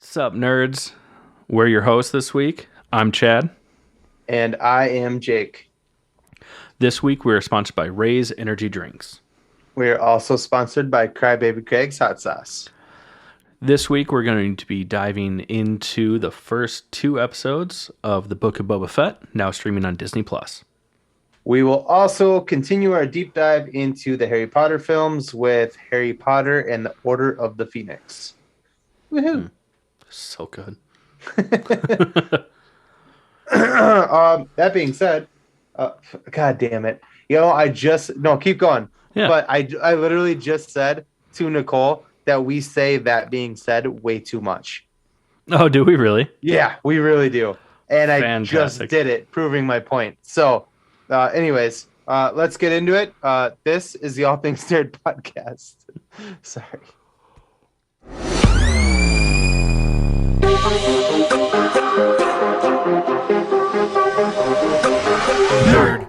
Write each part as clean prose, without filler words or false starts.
Sup, nerds? We're your hosts this week. I'm Chad. And I am Jake. This week, we're sponsored by Ray's Energy Drinks. We are also sponsored by Crybaby Craig's Hot Sauce. This week, we're going to be diving into the first two episodes of the Book of Boba Fett, now streaming on Disney+. We will also continue our deep dive into the Harry Potter films with Harry Potter and the Order of the Phoenix. Woohoo! So good. That being said, God damn it. Keep going. Yeah. But I literally just said to Nicole that we say that being said way too much. Oh, do we really? Yeah, we really do. And I Fantastic. just did it, proving my point. So, anyways, let's get into it. This is the All Things Nerd podcast. Sorry. Nerd.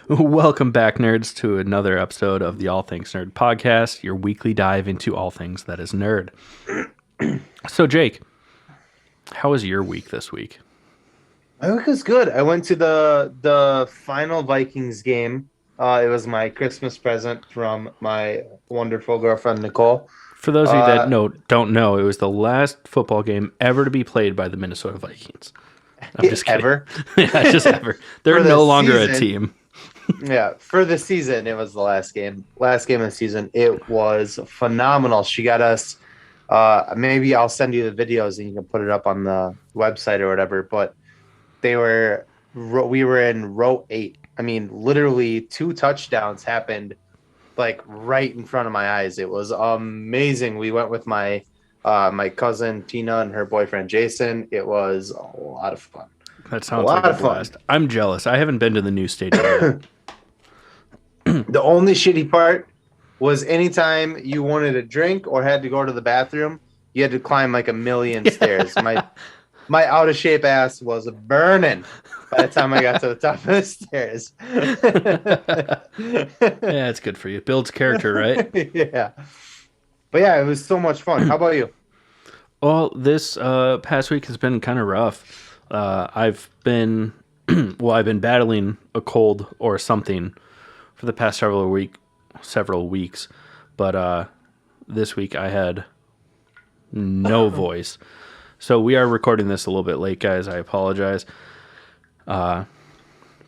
Welcome back, nerds, to another episode of the All Things Nerd podcast, your weekly dive into all things that is nerd. So, Jake, how was your week this week? My week was good. I went to the final Vikings game. It was my Christmas present from my wonderful girlfriend, Nicole. For those of you that don't know, it was the last football game ever to be played by the Minnesota Vikings. I'm just kidding. Ever? Yeah, just ever. They're For the no longer a season. team. Yeah, for the season, it was the last game. Last game of the season. It was phenomenal. She got us. Maybe I'll send you the videos and you can put it up on the website or whatever. But we were in row 8. I mean, literally 2 touchdowns happened like right in front of my eyes. It was amazing. We went with my cousin Tina and her boyfriend Jason. It was a lot of fun. That sounds like a blast. I'm jealous. I haven't been to the new stadium yet. The only shitty part was anytime you wanted a drink or had to go to the bathroom, you had to climb like a million stairs. My out of shape ass was burning by the time I got to the top of the stairs. Yeah, it's good for you. It builds character, right? Yeah. But yeah, it was so much fun. How about you? Well, this past week has been kind of rough. I've been battling a cold or something for the past several weeks, but this week I had no voice. So we are recording this a little bit late, guys. I apologize. But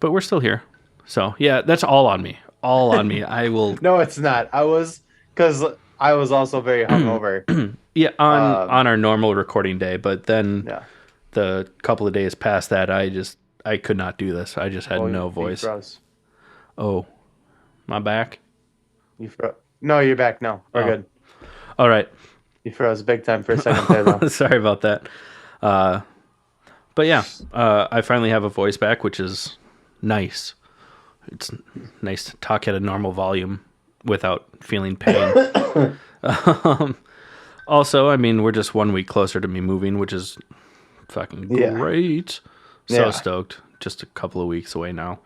we're still here. So yeah, that's all on me. All on me. I will. No, it's not. Because I was also very hungover. Yeah, on our normal recording day, but then Yeah. the couple of days past that, I could not do this. I just had no voice. You froze. Oh, my back. No, you're back. No, we're good. All right. You froze big time for a second there, though. Sorry about that. But yeah, I finally have a voice back, which is nice. It's nice to talk at a normal volume without feeling pain. Also, I mean, we're just 1 week closer to me moving, which is fucking great. So stoked. Just a couple of weeks away now.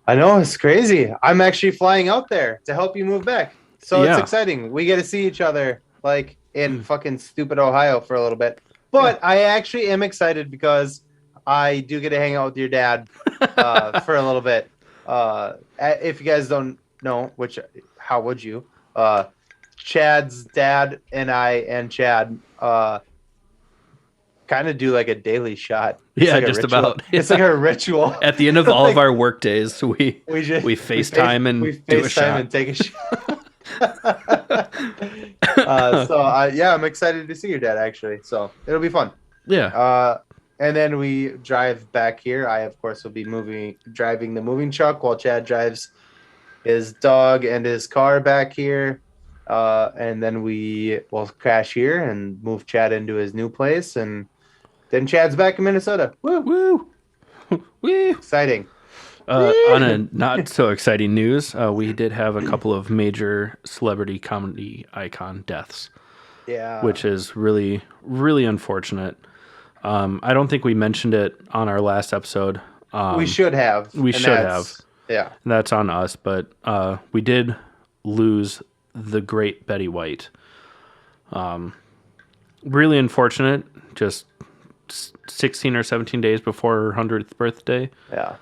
I know, it's crazy. I'm actually flying out there to help you move back. So It's exciting. We get to see each other like in fucking stupid Ohio for a little bit. But I actually am excited because I do get to hang out with your dad for a little bit. If you guys don't know, how would you? Chad's dad and I and Chad kind of do like a daily shot. It's like just about. It's like a ritual. At the end of all of our work days, we FaceTime and do a shot. And take a shot. I'm excited to see your dad actually. So it'll be fun. Yeah. And then we drive back here. I of course will be driving the moving truck while Chad drives his dog and his car back here. And then we will crash here and move Chad into his new place, and then Chad's back in Minnesota. Woo! Woo! Woo! Exciting. On a not so exciting news, we did have a couple of major celebrity comedy icon deaths. Yeah. Which is really, really unfortunate. I don't think we mentioned it on our last episode. We should have. We should have. Yeah. That's on us, but we did lose the great Betty White. Really unfortunate, just 16 or 17 days before her 100th birthday. Yeah.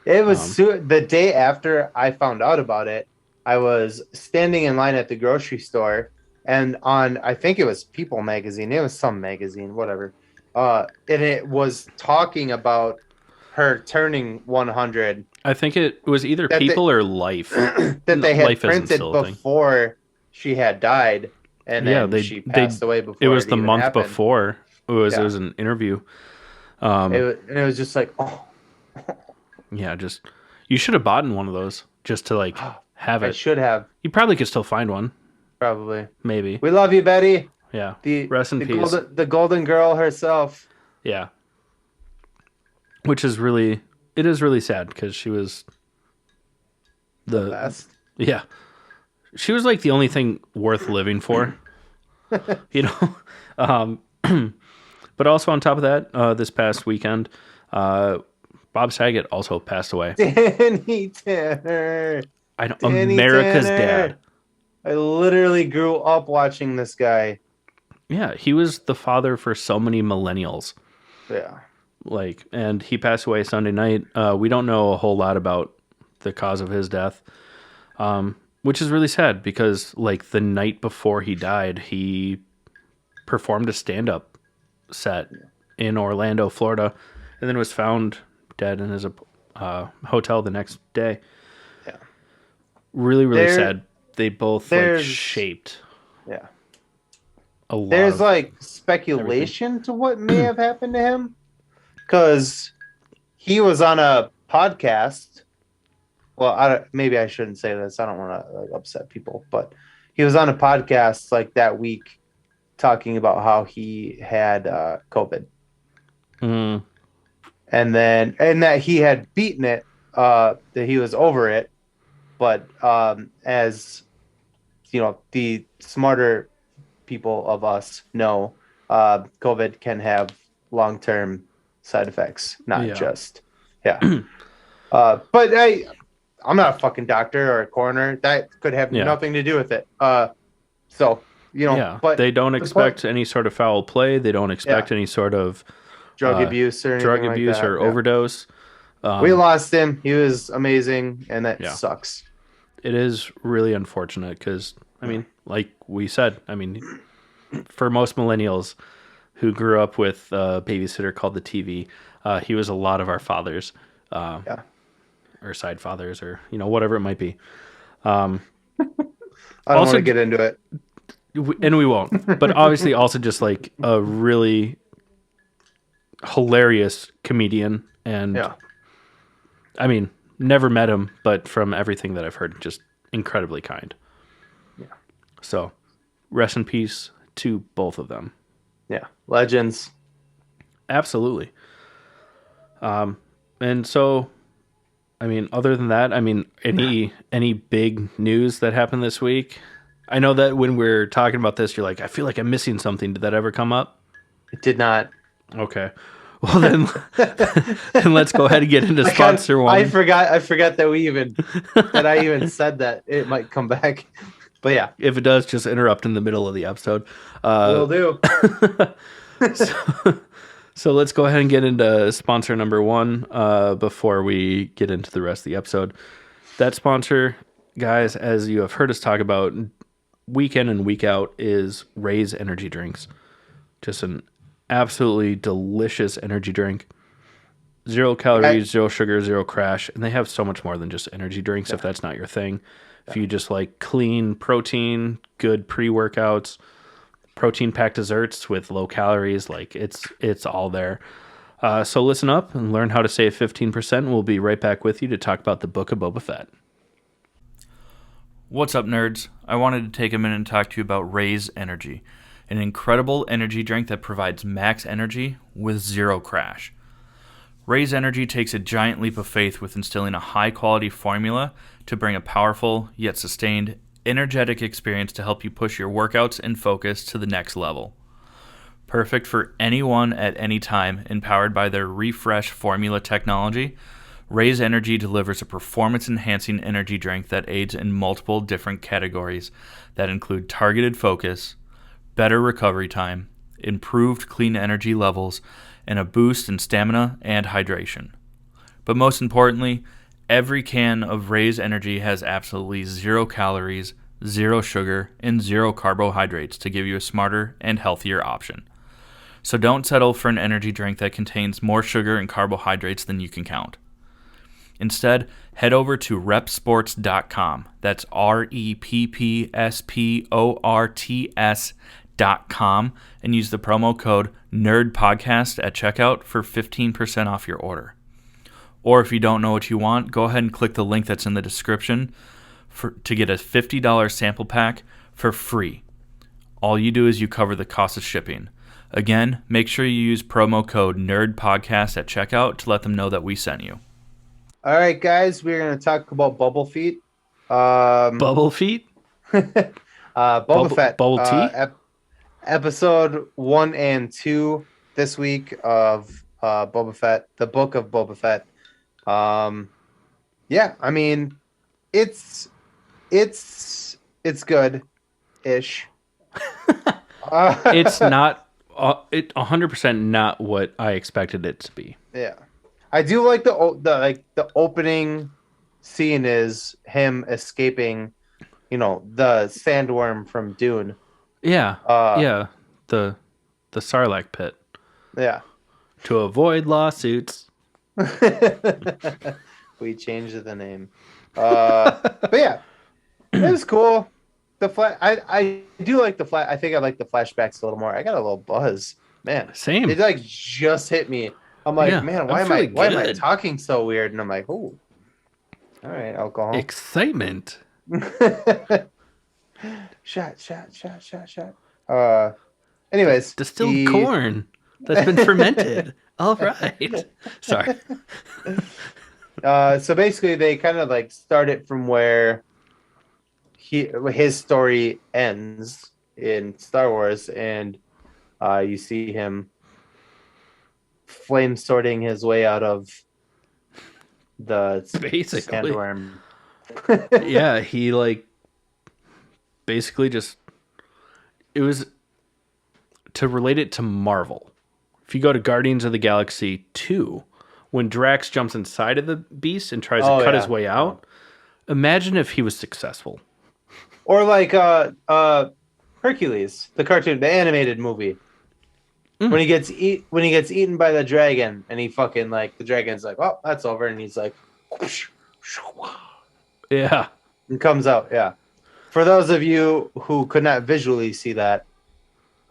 It was the day after I found out about it. I was standing in line at the grocery store, and I think it was People magazine. It was some magazine, whatever. And it was talking about her turning 100. I think it was either People or Life. That they had Life printed before she had died, and then she passed away before. It was the month happened. before. It was an interview. And it was just like, oh. Yeah, you should have bought one of those just to like have it. I should have. You probably could still find one. Probably. Maybe. We love you, Betty. Yeah. Rest in peace. The golden girl herself. Yeah. Which is really sad because she was the best. Yeah. She was like the only thing worth living for. You know? But also on top of that, this past weekend, Bob Saget also passed away. Danny Tanner. I know, America's dad. I literally grew up watching this guy. Yeah, he was the father for so many millennials. Yeah. And he passed away Sunday night. We don't know a whole lot about the cause of his death, which is really sad because the night before he died, he performed a stand-up set in Orlando, Florida, and then was found dead in his hotel the next day. Yeah. Really, really sad. They both shaped. Yeah. A lot. There's speculation to what may have happened to him, because he was on a podcast. Well, maybe I shouldn't say this. I don't want to upset people, but he was on a podcast that week talking about how he had COVID. Mm. And that he had beaten it, that he was over it. But as you know, the smarter people of us know, COVID can have long-term side effects, not just. But I'm not a fucking doctor or a coroner. That could have nothing to do with it. So, but they don't expect any sort of foul play. They don't expect any sort of drug abuse or overdose. We lost him. He was amazing, and that sucks. It is really unfortunate because, like we said, for most millennials who grew up with a babysitter called the TV, he was a lot of our fathers, or side fathers, or whatever it might be. I don't want to get into it, and we won't. But obviously, also just a really hilarious comedian, and never met him, but from everything that I've heard, just incredibly kind. Yeah. So, rest in peace to both of them. Yeah, legends. Absolutely. And so, other than that, any big news that happened this week? I know that when we're talking about this, you're like, I feel like I'm missing something. Did that ever come up? It did not. Okay. Well, then let's go ahead and get into sponsor one. I forgot that I even said that it might come back. But yeah. If it does, just interrupt in the middle of the episode. Will do. So let's go ahead and get into sponsor number one before we get into the rest of the episode. That sponsor, guys, as you have heard us talk about week in and week out, is Ray's Energy Drinks. Just an absolutely delicious energy drink. 0 calories, 0 sugar, 0 crash. And they have so much more than just energy drinks if that's not your thing. If you just like clean protein, good pre-workouts, protein-packed desserts with low calories, it's all there. So listen up and learn how to save 15%. We'll be right back with you to talk about the Book of Boba Fett. What's up, nerds? I wanted to take a minute and talk to you about Ray's Energy, an incredible energy drink that provides max energy with 0 crash. Ray's Energy takes a giant leap of faith with instilling a high-quality formula to bring a powerful, yet sustained, energetic experience to help you push your workouts and focus to the next level. Perfect for anyone at any time, empowered by their refresh formula technology, Raise Energy delivers a performance-enhancing energy drink that aids in multiple different categories that include targeted focus, better recovery time, improved clean energy levels, and a boost in stamina and hydration. But most importantly, every can of Raise Energy has absolutely 0 calories, 0 sugar, and 0 carbohydrates to give you a smarter and healthier option. So don't settle for an energy drink that contains more sugar and carbohydrates than you can count. Instead, head over to repsports.com. That's REPPSPORTS.com and use the promo code NERDPODCAST at checkout for 15% off your order. Or if you don't know what you want, go ahead and click the link that's in the description to get a $50 sample pack for free. All you do is you cover the cost of shipping. Again, make sure you use promo code NERDPODCAST at checkout to let them know that we sent you. All right, guys, we're going to talk about Bubble Feet. Bubble feet? Boba Fett. Bubble tea? Episode 1 and 2 this week of Boba Fett, the Book of Boba Fett. Yeah, I mean, it's good-ish. It's not 100% not what I expected it to be. Yeah. I do like the opening scene is him escaping, the sandworm from Dune. Yeah. The Sarlacc pit. Yeah. To avoid lawsuits. We changed the name. But yeah, it was cool. I do like the flash. I think I like the flashbacks a little more. I got a little buzz, man. Same. It just hit me. I'm like, Yeah, man, why am I talking so weird? And I'm like, oh, all right, alcohol. Excitement. Shot. Anyways, Distilled corn that's been fermented. All right. Sorry. So basically, they kind of like start it from where his story ends in Star Wars, and you see him flame sorting his way out of the basically sandworm. Yeah, he basically it was to relate it to Marvel. If you go to Guardians of the Galaxy 2, when Drax jumps inside of the beast and tries to cut his way out, imagine if he was successful. Or like Hercules, the cartoon, the animated movie. When he gets eaten by the dragon, and he fucking the dragon's like, "Oh, that's over," and he's like, yeah, and comes out. Yeah. For those of you who could not visually see that,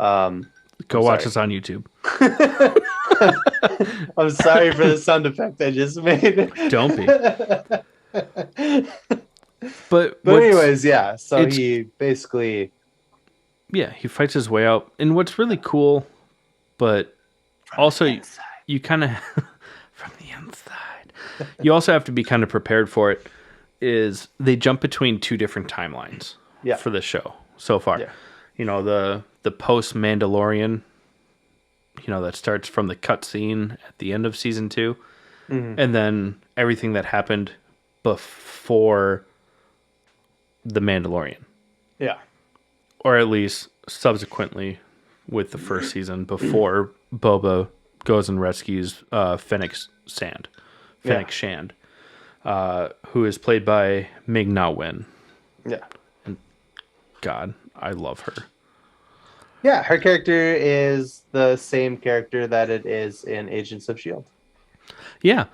go watch us on YouTube. I'm sorry for the sound effect I just made. Don't be. But anyways, yeah. So he basically, he fights his way out, and what's really cool. But also, you kind of from the inside. You also have to be kind of prepared for it. Is they jump between 2 different timelines for the show so far. Yeah. The post Mandalorian. That starts from the cutscene at the end of season 2, and then everything that happened before the Mandalorian. Yeah. Or at least subsequently. With the first season, before Boba goes and rescues Fennec Shand, who is played by Ming-Na Wen. Yeah. And God, I love her. Yeah, her character is the same character that it is in Agents of S.H.I.E.L.D. Yeah.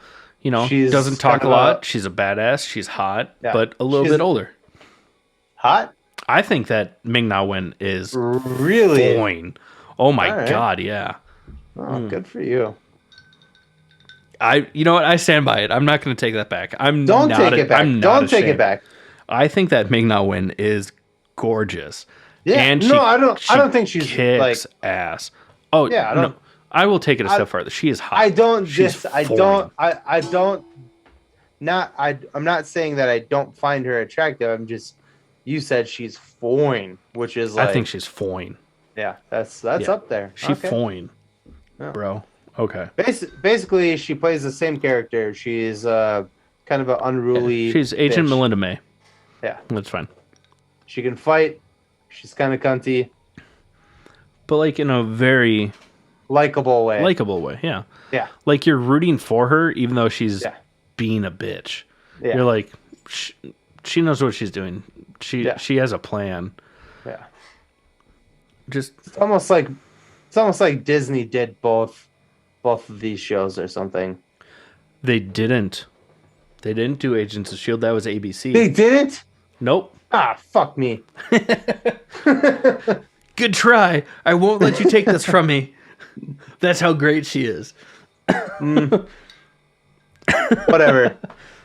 She doesn't talk a lot. She's a badass. She's hot, but a little bit older. Hot? I think that Ming-Na Wen is really fine. Oh my God, yeah. Oh, good for you. You know what? I stand by it. I'm not going to take that back. Don't take it back. I think that Ming-Na Wen is gorgeous. Yeah. And I don't think she's kicks ass. Oh yeah. I will take it a step further. She is hot. I'm not saying that I don't find her attractive. You said she's fine, which is I think she's fine. Yeah, that's up there. She's fine, bro. Okay. Basically, she plays the same character. She's kind of an unruly. She's Agent bitch. Melinda May. Yeah, That's fine. she can fight. She's kind of cunty, But like in a very likable way. likable way. Yeah. Yeah, Like you're rooting for her even though she's yeah, being a bitch. yeah. You're like she knows what she's doing. She has a plan. Yeah. Just It's almost like Disney did both of these shows or something. they didn't do Agents of Shield. That was ABC. They didn't? Nope. Ah, fuck me. Good try. I won't let you take this from me. That's how great she is. Whatever.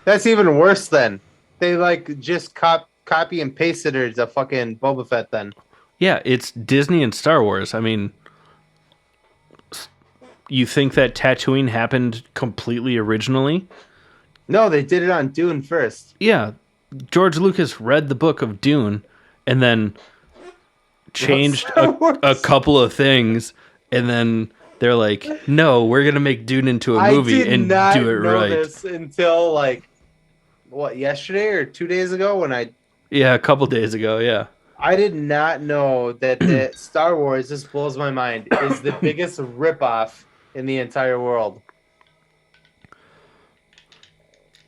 That's even worse then. They like just copy and pasted her to fucking Boba Fett then. Yeah, it's Disney and Star Wars. I mean, you think that Tatooine happened completely originally? No, they did it on Dune first. Yeah, George Lucas read the book of Dune and then changed a couple of things, and then they're like, "No, we're gonna make Dune into a movie and do it right." This until like yesterday or 2 days ago when Yeah, a couple days ago. Yeah, I did not know that the Star Wars, this blows my mind, is the biggest ripoff in the entire world.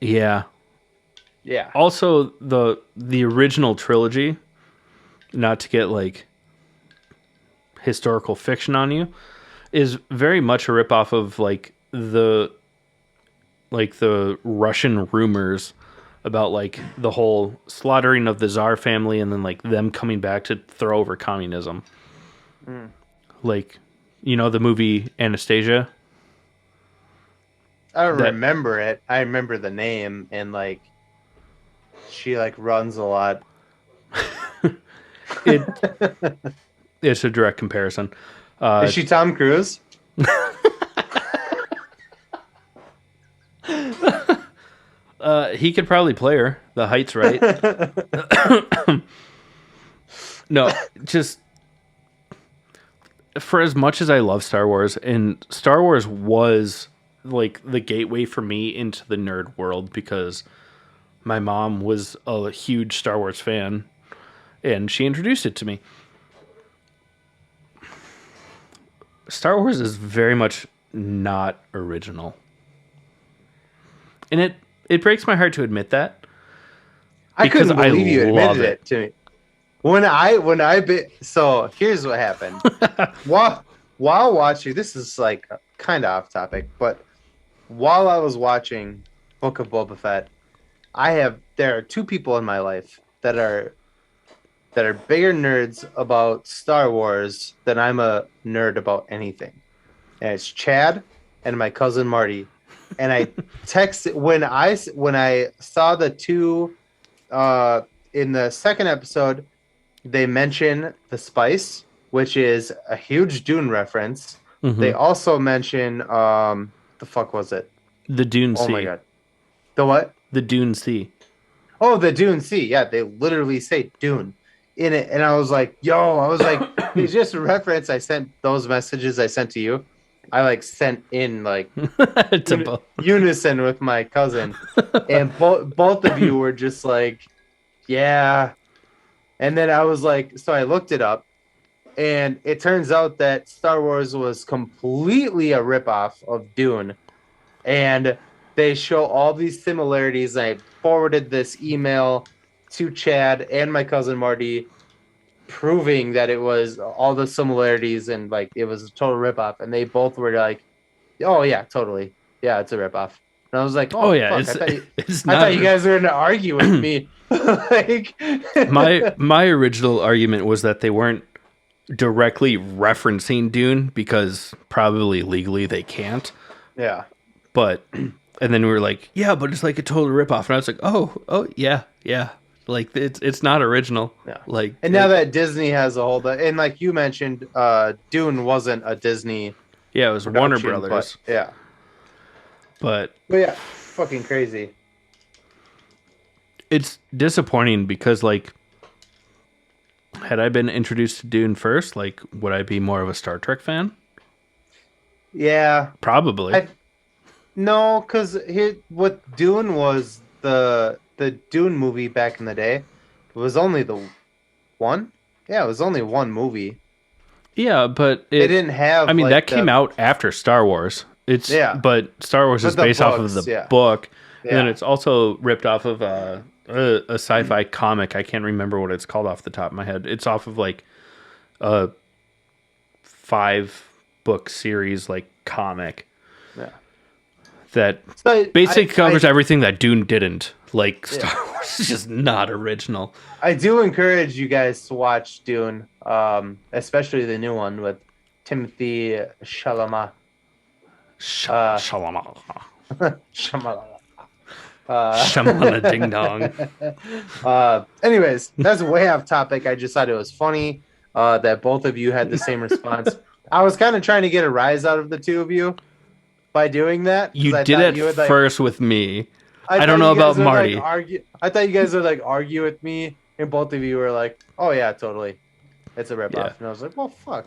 yeah. Yeah. Also, the original trilogy, not to get like historical fiction on you, is very much a ripoff of like the Russian rumors about like the whole slaughtering of the Tsar family and then like them coming back to throw over communism. Like, you know, the movie Anastasia? I don't remember it. I remember the name and like she like runs a lot. It's a direct comparison. Is she Tom Cruise? He could probably play her. The height's right. No, just for as much as I love Star Wars, and Star Wars was like the gateway for me into the nerd world because my mom was a huge Star Wars fan and she introduced it to me. Star Wars is very much not original. And it breaks my heart to admit that. I couldn't because believe you love admitted it to me. So here's what happened. while watching, this is like kind of off topic, but while I was watching Book of Boba Fett, there are two people in my life that are bigger nerds about Star Wars than I'm a nerd about anything. And it's Chad and my cousin Marty. And I texted when I saw the two in the second episode, they mention the spice, which is a huge Dune reference. Mm-hmm. They also mention the fuck was it? The Dune Sea. Oh my god. The what? The Dune Sea. Oh, the Dune Sea. Yeah, they literally say Dune in it. And I was like, it's just a reference. I sent those messages I sent to you. I like sent in like unison with my cousin. And both of you were just like, yeah. And then I was like, so I looked it up. And it turns out that Star Wars was completely a ripoff of Dune. And they show all these similarities. I forwarded this email to Chad and my cousin Marty, proving that it was all the similarities and like it was a total ripoff. And they both were like, "Oh yeah, totally, yeah, it's a ripoff." And I was like, "Oh yeah, fuck. I thought you guys were going to argue with me." Like my original argument was that they weren't directly referencing Dune because probably legally they can't. Yeah. But and then we were like, yeah, but it's like a total ripoff. And I was like, oh yeah. Like it's not original. Yeah. Like, and now that Disney has a hold of, and like you mentioned, Dune wasn't a Disney. Yeah, it was Warner Brothers. But yeah, fucking crazy. It's disappointing because like, had I been introduced to Dune first, like, would I be more of a Star Trek fan? Yeah. Probably. No, because what Dune was the Dune movie back in the day was only the one. Yeah, it was only one movie. Yeah, but They didn't I have mean, that like came out after Star Wars. yeah, But Star Wars is but the based off of books, the yeah, book, and then yeah. it's also ripped off of a sci-fi comic. I can't remember what it's called off the top of my head. It's off of like a 5-book series, like comic Yeah. that So basically covers everything that Dune didn't. Like Star Wars is just not original. I do encourage you guys to watch Dune, especially the new one with Timothy Chalamet. Shalama. Chalamet. Shamana ding dong. Anyways, that's way off topic. I just thought it was funny that both of you had the same response. I was kind of trying to get a rise out of the two of you by doing that. You I did thought it you would, first with me. I thought don't know you guys about would, Marty. I thought you guys would like argue with me, and both of you were like, "Oh yeah, totally, it's a ripoff." Yeah. And I was like, "Well, fuck."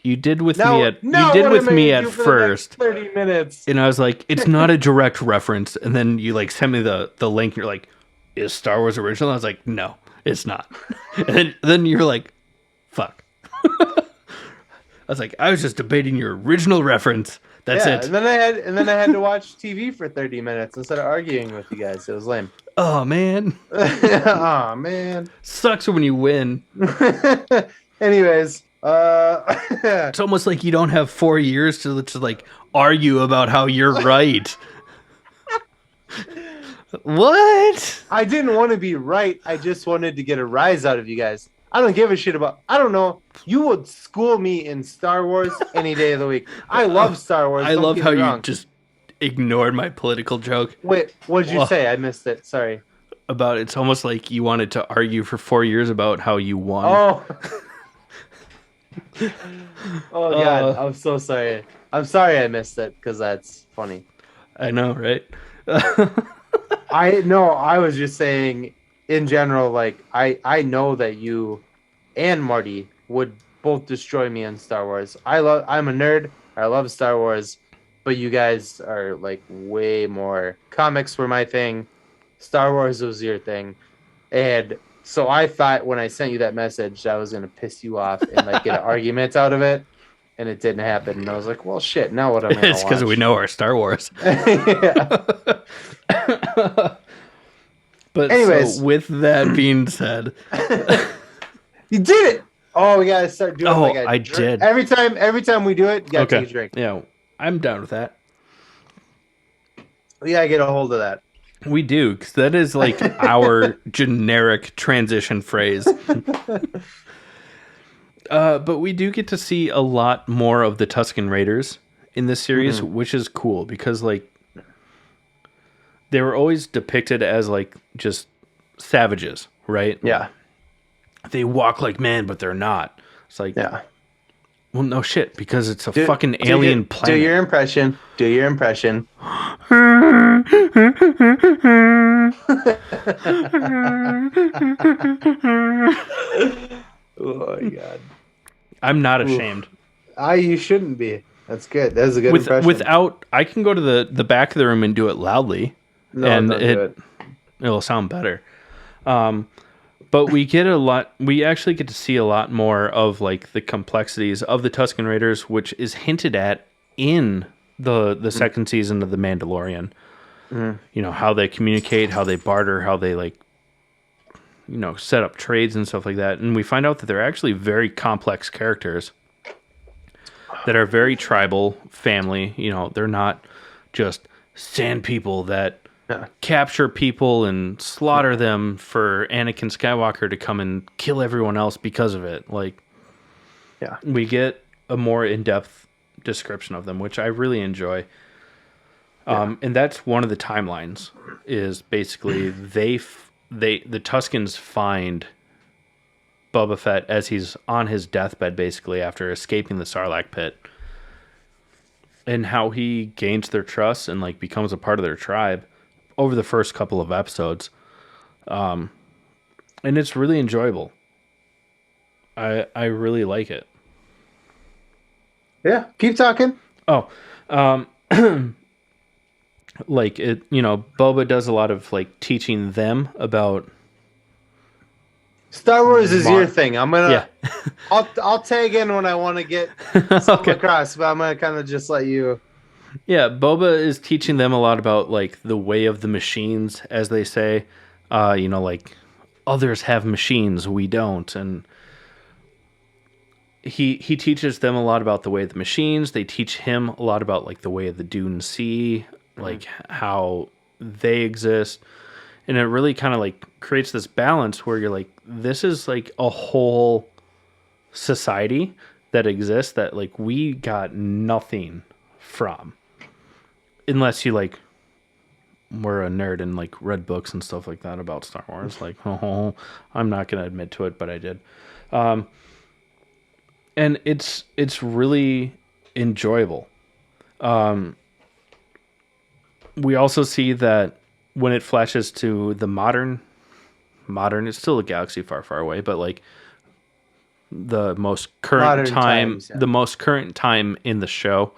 You did with Now, me at now you did what with am I me gonna at do for the next first, 30 minutes. and I was like, "It's not a direct reference." And then you like sent me the link. And you're like, "Is Star Wars original?" I was like, "No, it's not." And then you're like, "Fuck." I was like, "I was just debating your original reference." That's Yeah, it. and then I had to watch TV for 30 minutes instead of arguing with you guys. It was lame. Oh man, Oh man. sucks when you win. Anyways, It's almost like you don't have 4 years to like argue about how you're right. What? I didn't want to be right. I just wanted to get a rise out of you guys. I don't give a shit about. I don't know. You would school me in Star Wars any day of the week. I love Star Wars. I don't love get how me you wrong. just ignored my political joke Wait, what did you Well- say? I missed it. Sorry. about it's almost like you wanted to argue for 4 years about how you won. Oh. Oh God, I'm so sorry. I'm sorry I missed it because that's funny. I know, right? I was just saying in general, like I know that you and Marty would both destroy me in Star Wars. I'm a nerd. I love Star Wars, but you guys are like way more. Comics were my thing. Star Wars was your thing. And so I thought when I sent you that message I was gonna piss you off and like get an argument out of it. And it didn't happen. And I was like, well shit, now what am I gonna It's because watch? we know our Star Wars. Yeah. But Anyways. so with that being said, You did it! Oh, we gotta start doing. Oh, like a I drink. did. Every time we do it, you gotta take a drink. Yeah, I'm down with that. We gotta get a hold of that. We do, because that is like our generic transition phrase. But we do get to see a lot more of the Tusken Raiders in this series, which is cool because like they were always depicted as like just savages, right? Yeah, They walk like men, but they're not. It's like, yeah. well, no shit, because it's a fucking alien planet. Do your impression. Do your impression. Oh my God. I'm not ashamed. You shouldn't be. That's good. That's a good impression. Without, I can go to the back of the room and do it loudly, No, and don't do it. it'll sound better. But we get a lot. We actually get to see a lot more of like the complexities of the Tusken Raiders, which is hinted at in the second season of The Mandalorian. You know, how they communicate, how they barter, how they like, you know, set up trades and stuff like that. And we find out that they're actually very complex characters that are very tribal family. You know, they're not just sand people that capture people and slaughter them for Anakin Skywalker to come and kill everyone else because of it. Like, Yeah. we get a more in-depth description of them, which I really enjoy. And that's one of the timelines. Is basically the Tuskens find Boba Fett as he's on his deathbed, basically after escaping the Sarlacc pit, and how he gains their trust and like becomes a part of their tribe over the first couple of episodes. And it's really enjoyable. I really like it. Yeah. Keep talking. Oh, like it, Boba does a lot of like teaching them about. Star Wars is your thing. Yeah. I'll tag in when I want to get something across, but I'm gonna kind of just let you. Yeah, Boba is teaching them a lot about like the way of the machines, as they say. Like others have machines, we don't, and he teaches them a lot about the way of the machines. They teach him a lot about like the way of the Dune Sea, like how they exist. And it really kind of like creates this balance where you're like, this is like a whole society that exists that like we got nothing from. Unless you like were a nerd and like read books and stuff like that about Star Wars. Like, I'm not going to admit to it, but I did. And it's really enjoyable. We also see that when it flashes to the modern, it's still a galaxy far, far away, but like the most current Modern time, times, yeah. the most current time in the show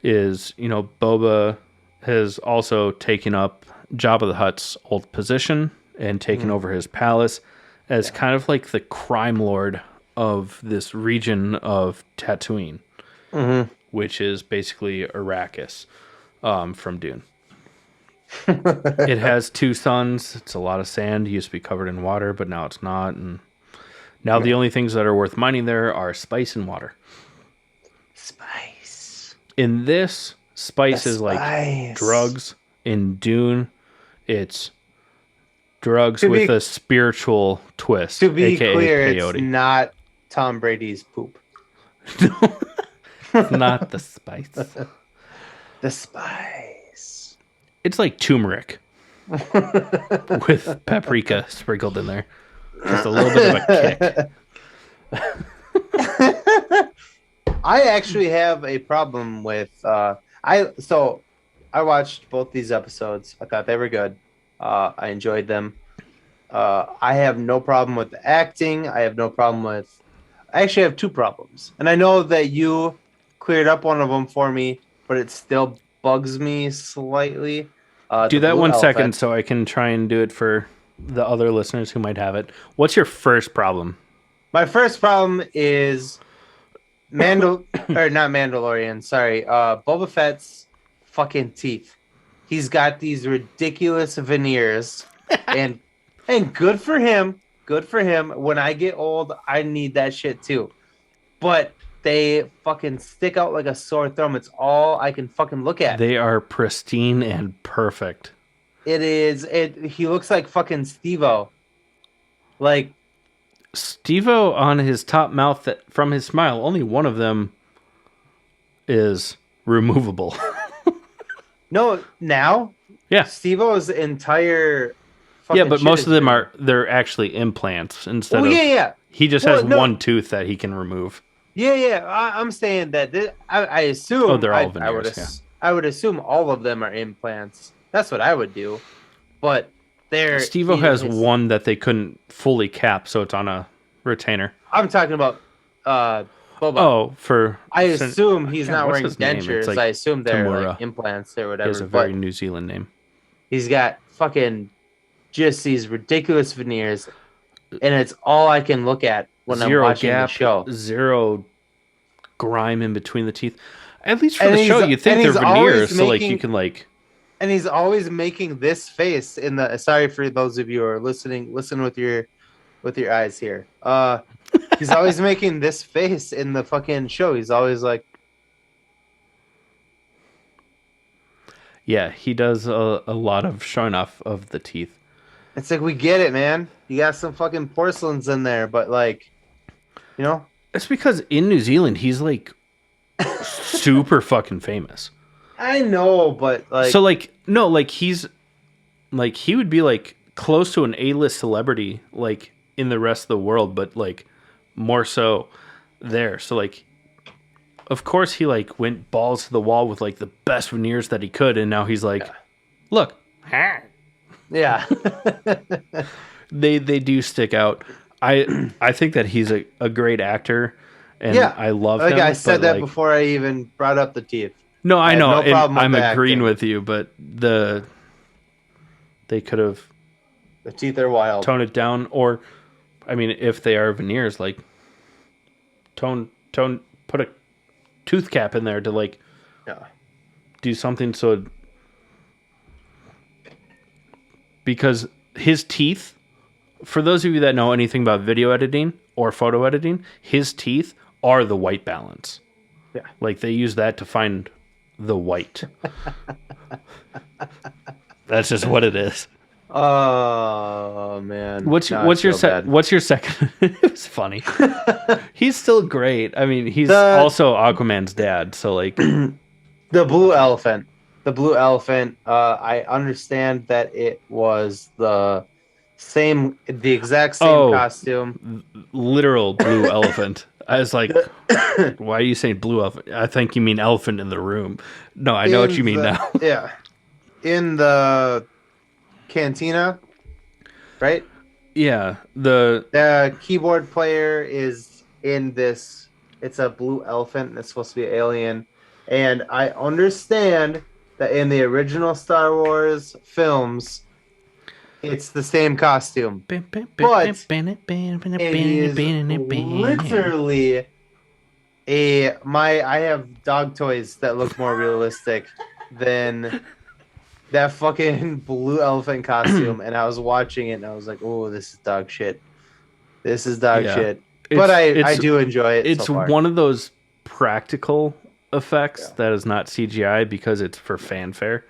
is, Boba has also taken up Jabba the Hutt's old position and taken over his palace as kind of like the crime lord of this region of Tatooine, which is basically Arrakis from Dune. It has 2 suns. It's a lot of sand. It used to be covered in water, but now it's not. And now the only things that are worth mining there are spice and water. Spice. In this, spice is like drugs. In Dune, it's drugs with a spiritual twist. To be aka clear, peyote. it's not Tom Brady's poop. It's not the spice. The spice. It's like turmeric with paprika sprinkled in there. Just a little bit of a kick. I actually have a problem with I watched both these episodes. I thought they were good. I enjoyed them. I have no problem with the acting. I actually have 2 problems. And I know that you cleared up one of them for me, but it still bugs me slightly. Do that 1 second so I can try and do it for the other listeners who might have it. What's your first problem? My first problem is not Mandalorian, sorry. Boba Fett's fucking teeth. He's got these ridiculous veneers and good for him. Good for him. When I get old, I need that shit too. But they fucking stick out like a sore thumb. It's all I can fucking look at. They are pristine and perfect. It is. He looks like fucking Steve-O. Like Steve-O on his top mouth, that from his smile, only one of them is removable. No, now? Yeah. Steve-O's entire fucking yeah, but shit most of them they're actually implants instead of... yeah. He just has one tooth that he can remove. Yeah. I'm saying that I assume... Oh, they're all veneers, I would assume all of them are implants. That's what I would do. But they're... Steve-O has one that they couldn't fully cap, so it's on a retainer. I'm talking about Boba. Oh, I assume he's not wearing dentures. Like I assume they're Tamura. like implants or whatever. He has a very New Zealand name. He's got fucking just these ridiculous veneers, and it's all I can look at when I'm watching the show. Zero grime in between the teeth. At least for the show, you think they're veneers, so like you can like. And he's always making this face in the. Sorry for those of you who are listening. Listen with your eyes here. He's always making this face in the fucking show. He's always like. Yeah, he does a lot of showing off of the teeth. It's like, we get it, man. You got some fucking porcelains in there, but like, It's because in New Zealand, he's like super fucking famous. I know, but like... So like, no, like he's... Like, he would be like close to an A-list celebrity, like in the rest of the world, but like more so there. So like, of course he like went balls to the wall with like the best veneers that he could, and now he's like, look. Yeah. They do stick out. I think that he's a great actor, and Yeah. I love Like him. I said but, that like, before I even brought up the teeth. No, I have know, no and problem with I'm the agreeing acting. with you, but they could have The teeth are wild. toned it down, or I mean, if they are veneers, like put a tooth cap in there to like Yeah. do something because his teeth, for those of you that know anything about video editing or photo editing, his teeth are the white balance. Yeah. Like they use that to find the white. That's just what it is. Oh man. What's your second? It was funny. He's still great. I mean, he's also Aquaman's dad, so like the blue elephant. The blue elephant. I understand that it was the exact same costume. Literal blue elephant. I was like, why are you saying blue elephant? I think you mean elephant in the room. No, I know what you mean now. Yeah. In the cantina, right? Yeah. The keyboard player is in this. It's a blue elephant, and it's supposed to be an alien. And I understand that in the original Star Wars films, it's the same costume. But it is literally I have dog toys that look more realistic than that fucking blue elephant costume. And I was watching it and I was like, oh, this is dog shit. This is dog shit. But I do enjoy it. It's so far. one of those practical effects that is not CGI because it's for fanfare.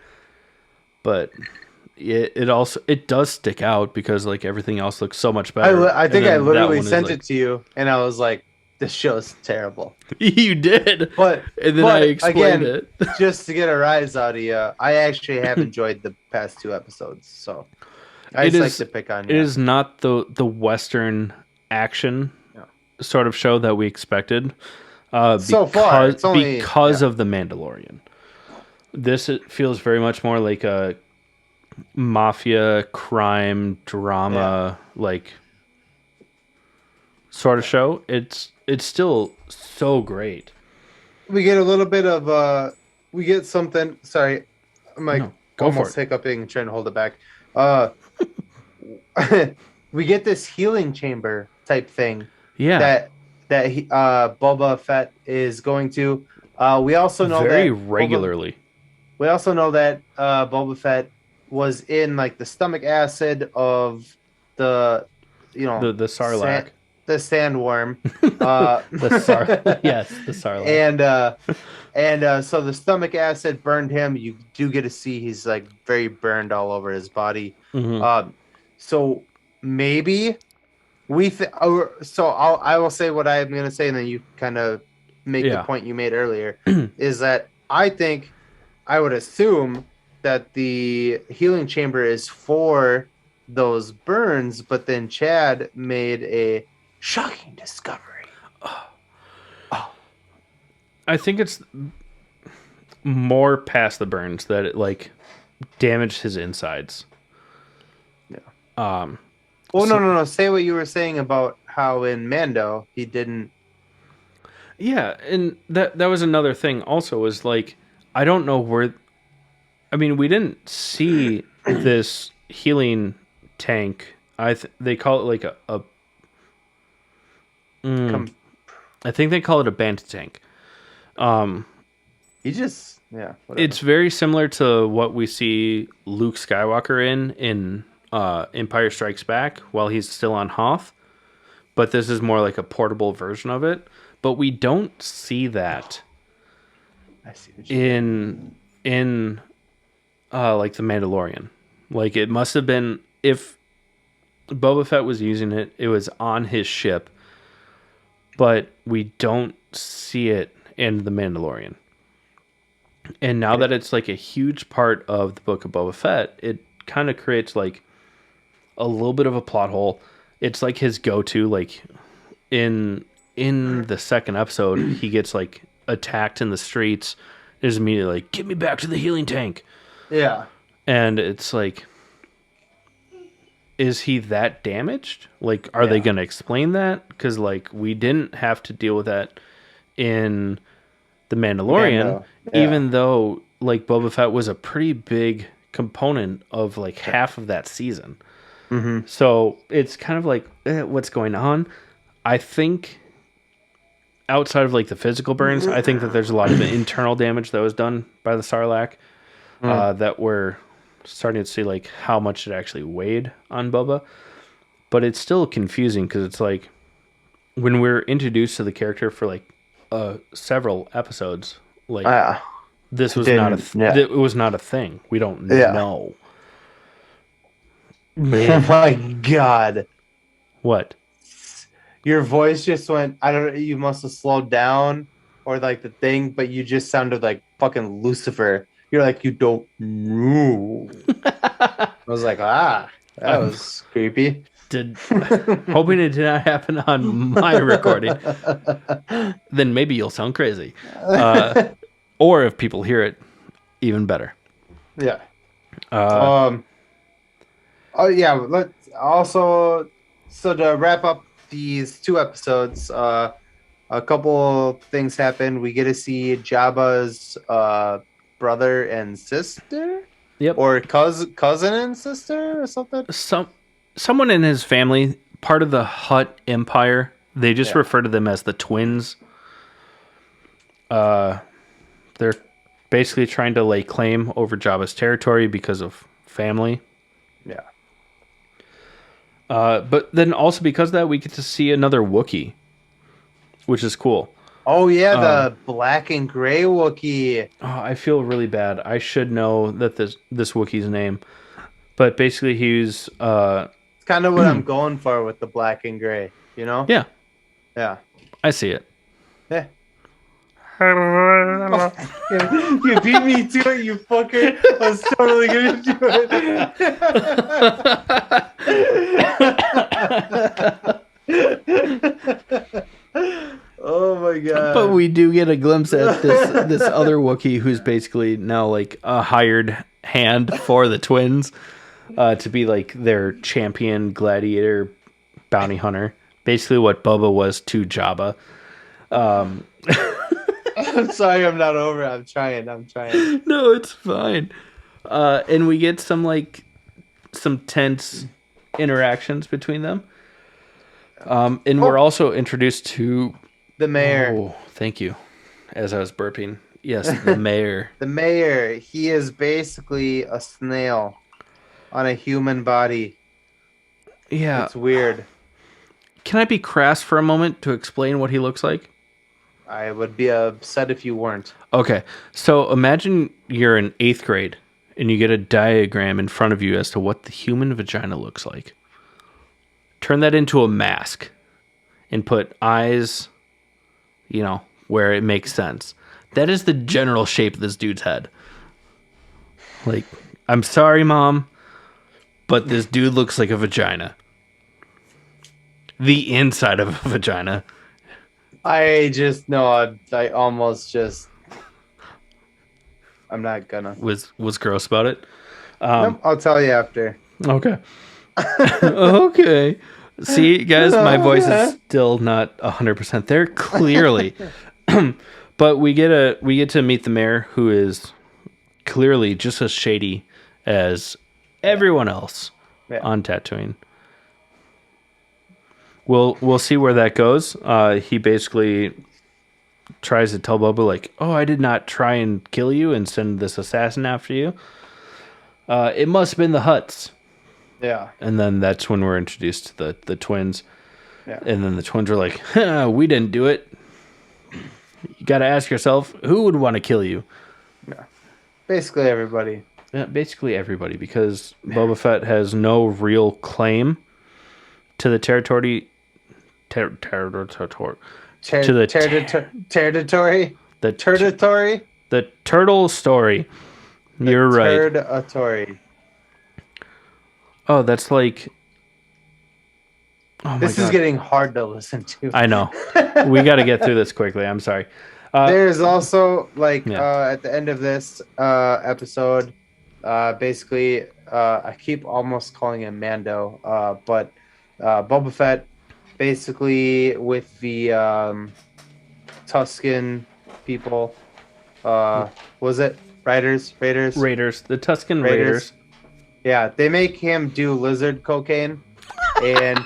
But it does stick out because like everything else looks so much better. I think I literally sent it to you and I was like, this show's terrible. You did. But I explained again, it. Just to get a rise out of you, I actually have enjoyed the past 2 episodes. So I just like to pick on you. It is not the Western action sort of show that we expected. So far, it's only because of the Mandalorian. This feels very much more like a mafia crime drama like sort of show. It's still so great. We get a little bit of we get something. Sorry, I'm like almost hiccuping, trying to hold it back. We get this healing chamber type thing. Yeah. That Boba Fett is going to. We also know very regularly. We also know that Boba Fett was in like the stomach acid of the Sarlacc. The sandworm. Yes, the Sarlacc. And so the stomach acid burned him. You do get to see he's like very burned all over his body. Mm-hmm. So maybe I will say what I'm going to say, and then you kind of make the point you made earlier, is that I would assume that the healing chamber is for those burns, but then Chad made a shocking discovery. I think it's more past the burns that it like damaged his insides. Yeah. No. Say what you were saying about how in Mando he didn't. Yeah, and that was another thing. Also, was like I don't know where. I mean, we didn't see this healing tank. They call it like I think they call it a banta tank. Whatever. It's very similar to what we see Luke Skywalker in Empire Strikes Back while he's still on Hoth, but this is more like a portable version of it. But we don't see that in like the Mandalorian. Like it must have been if Boba Fett was using it, it was on his ship, but we don't see it in the Mandalorian. And now that it's like a huge part of the Book of Boba Fett, it kind of creates like a little bit of a plot hole. It's like his go-to, like in the second episode, he gets like attacked in the streets. Is immediately like, get me back to the healing tank. Yeah. And it's like, is he that damaged? Like, are they going to explain that? Because, like, we didn't have to deal with that in The Mandalorian, even though, like, Boba Fett was a pretty big component of, like, half of that season. Mm-hmm. So it's kind of like, what's going on? I think outside of, like, the physical burns, I think that there's a lot of internal damage that was done by the Sarlacc that we're starting to see, like, how much it actually weighed on Boba. But it's still confusing because it's like when we're introduced to the character for, like, several episodes, like, this was not it was not a thing. We don't know. Man. Oh my God. What? Your voice just went, I don't know, you must have slowed down or like the thing, but you just sounded like fucking Lucifer. You're like, you don't know. I was like, that was creepy. Hoping it did not happen on my recording. Then maybe you'll sound crazy. Or if people hear it, even better. Yeah. Oh yeah. Let's also, so to wrap up these 2 episodes, a couple things happen. We get to see Jabba's brother and sister. Yep. Or cousin and sister or something. Someone in his family, part of the Hutt Empire. They just refer to them as the twins. They're basically trying to lay claim over Jabba's territory because of family. Yeah. But then also because of that, we get to see another Wookiee, which is cool. Oh, yeah, the black and gray Wookiee. Oh, I feel really bad. I should know that this Wookiee's name. But basically, he's... it's kind of what I'm going for with the black and gray, you know? Yeah. Yeah. I see it. Yeah. You beat me to it, you fucker. I was totally going to do it. Oh my God. But we do get a glimpse at this other Wookiee who's basically now like a hired hand for the twins to be like their champion gladiator bounty hunter. Basically what Boba was to Jabba. I'm sorry I'm not over it. I'm trying. No, it's fine. And we get some tense interactions between them. And we're also introduced to the mayor. Oh, thank you. As I was burping. Yes, the mayor. The mayor. He is basically a snail on a human body. Yeah. It's weird. Can I be crass for a moment to explain what he looks like? I would be upset if you weren't. Okay. So imagine you're in 8th grade and you get a diagram in front of you as to what the human vagina looks like. Turn that into a mask and put eyes, where it makes sense. That is the general shape of this dude's head. Like, I'm sorry, Mom, but this dude looks like a vagina. The inside of a vagina. I just know I almost just... I'm not gonna. Was gross about it? Nope, I'll tell you after. Okay. Okay. See, guys, my voice is still not 100% there, clearly. But we get to meet the mayor, who is clearly just as shady as everyone else on Tatooine. We'll see where that goes. He basically tries to tell Boba, like, oh, I did not try and kill you and send this assassin after you. It must have been the Hutts. Yeah. And then that's when we're introduced to the twins. Yeah. And then the twins are like, we didn't do it. You got to ask yourself, who would want to kill you? Yeah. Basically everybody. Yeah, basically everybody, because Boba Fett has no real claim to the territory. Territory. The territory. The turtle story. You're right. Territory. Oh, that's like... Oh my this God. is getting hard to listen to. I know. We got to get through this quickly. I'm sorry. There's also, at the end of this episode, basically, I keep almost calling him Mando, but Boba Fett, basically with the Tuscan people. Was it Raiders? Raiders, the Tuscan Raiders. Raiders. Yeah, they make him do lizard cocaine, and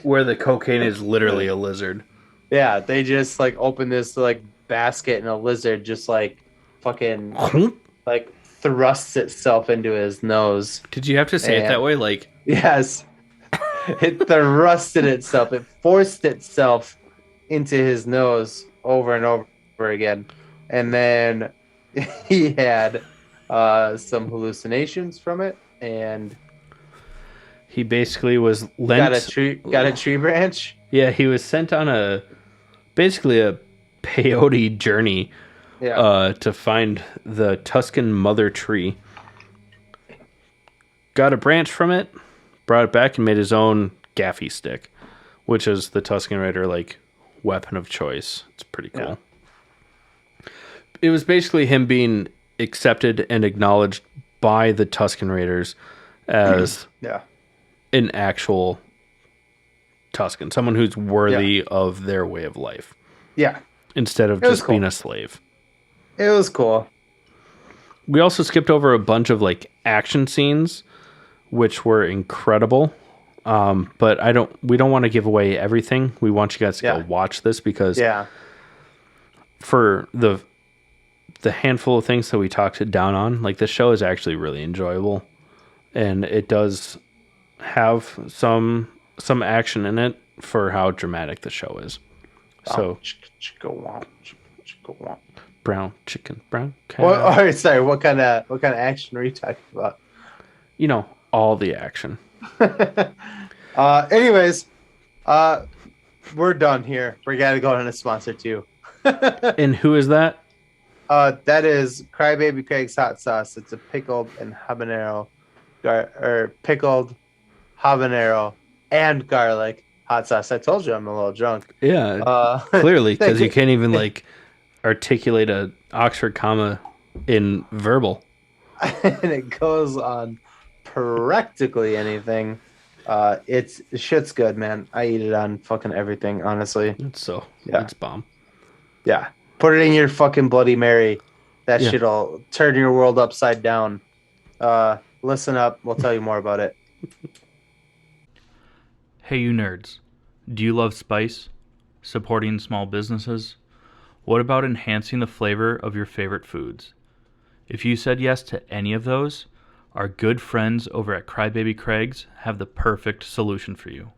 Where the cocaine is literally a lizard. yeah, they just like open this like basket and a lizard just like fucking like thrusts itself into his nose. Did you have to say it that way? Like, Yes, it thrusted itself. It forced itself into his nose over and over again, and then he had some hallucinations from it, and he basically was lent. got a tree branch. Yeah, he was sent on basically a peyote journey to find the Tuscan mother tree. Got a branch from it, brought it back, and made his own gaffy stick, which is the Tuscan Raider like weapon of choice. It's pretty cool. Yeah. It was basically him being accepted and acknowledged by the Tuscan Raiders as an actual Tuscan, someone who's worthy of their way of life. Yeah. Instead of just being a slave. It was cool. We also skipped over a bunch of like action scenes, which were incredible. But we don't want to give away everything. We want you guys to go watch this because for the handful of things that we talked down on, like the show is actually really enjoyable, and it does have some action in it for how dramatic the show is. So brown chicken, brown cow. Well, all right, sorry. What kind of action are you talking about? You know, all the action. Anyways, we're done here. We gotta go on a sponsor too. And who is that? That is Crybaby Craig's hot sauce. It's a pickled and pickled habanero and garlic hot sauce. I told you I'm a little drunk. Yeah, clearly, because you can't even like articulate a Oxford comma in verbal. And it goes on practically anything. Shit's good, man. I eat it on fucking everything, honestly. It's bomb. Yeah. Put it in your fucking Bloody Mary. That shit'll turn your world upside down. Listen up. We'll tell you more about it. Hey, you nerds. Do you love spice? Supporting small businesses? What about enhancing the flavor of your favorite foods? If you said yes to any of those, our good friends over at Crybaby Craig's have the perfect solution for you.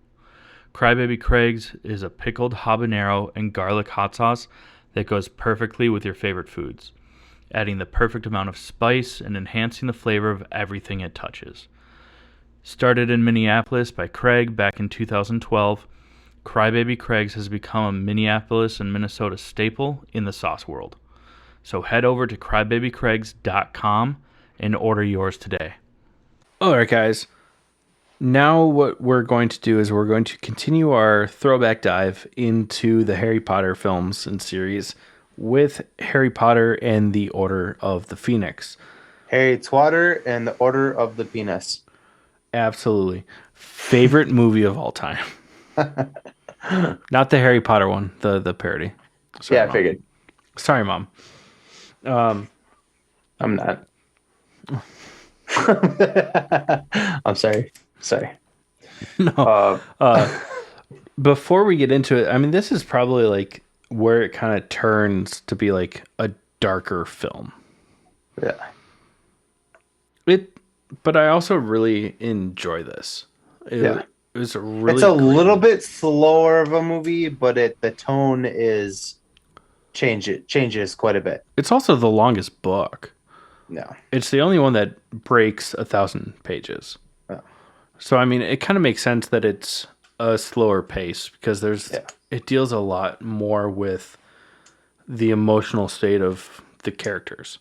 Crybaby Craig's is a pickled habanero and garlic hot sauce that goes perfectly with your favorite foods, adding the perfect amount of spice and enhancing the flavor of everything it touches. Started in Minneapolis by Craig back in 2012, Crybaby Craig's has become a Minneapolis and Minnesota staple in the sauce world. So head over to crybabycraigs.com and order yours today. All right, guys. Now what we're going to do is we're going to continue our throwback dive into the Harry Potter films and series with Harry Potter and the Order of the Phoenix. Harry Potter and the Order of the Penis. Absolutely. Favorite movie of all time. Not the Harry Potter one, the parody. Sorry, I figured. Sorry, Mom. I'm not. I'm sorry. No. Before we get into it, I mean, this is probably like where it kind of turns to be like a darker film. Yeah. But I also really enjoy this. It was really. It's a little bit slower of a movie, but the tone changes quite a bit. It's also the longest book. No. It's the only one that breaks 1,000 pages. Oh. So, I mean, it kind of makes sense that it's a slower pace because it deals a lot more with the emotional state of the characters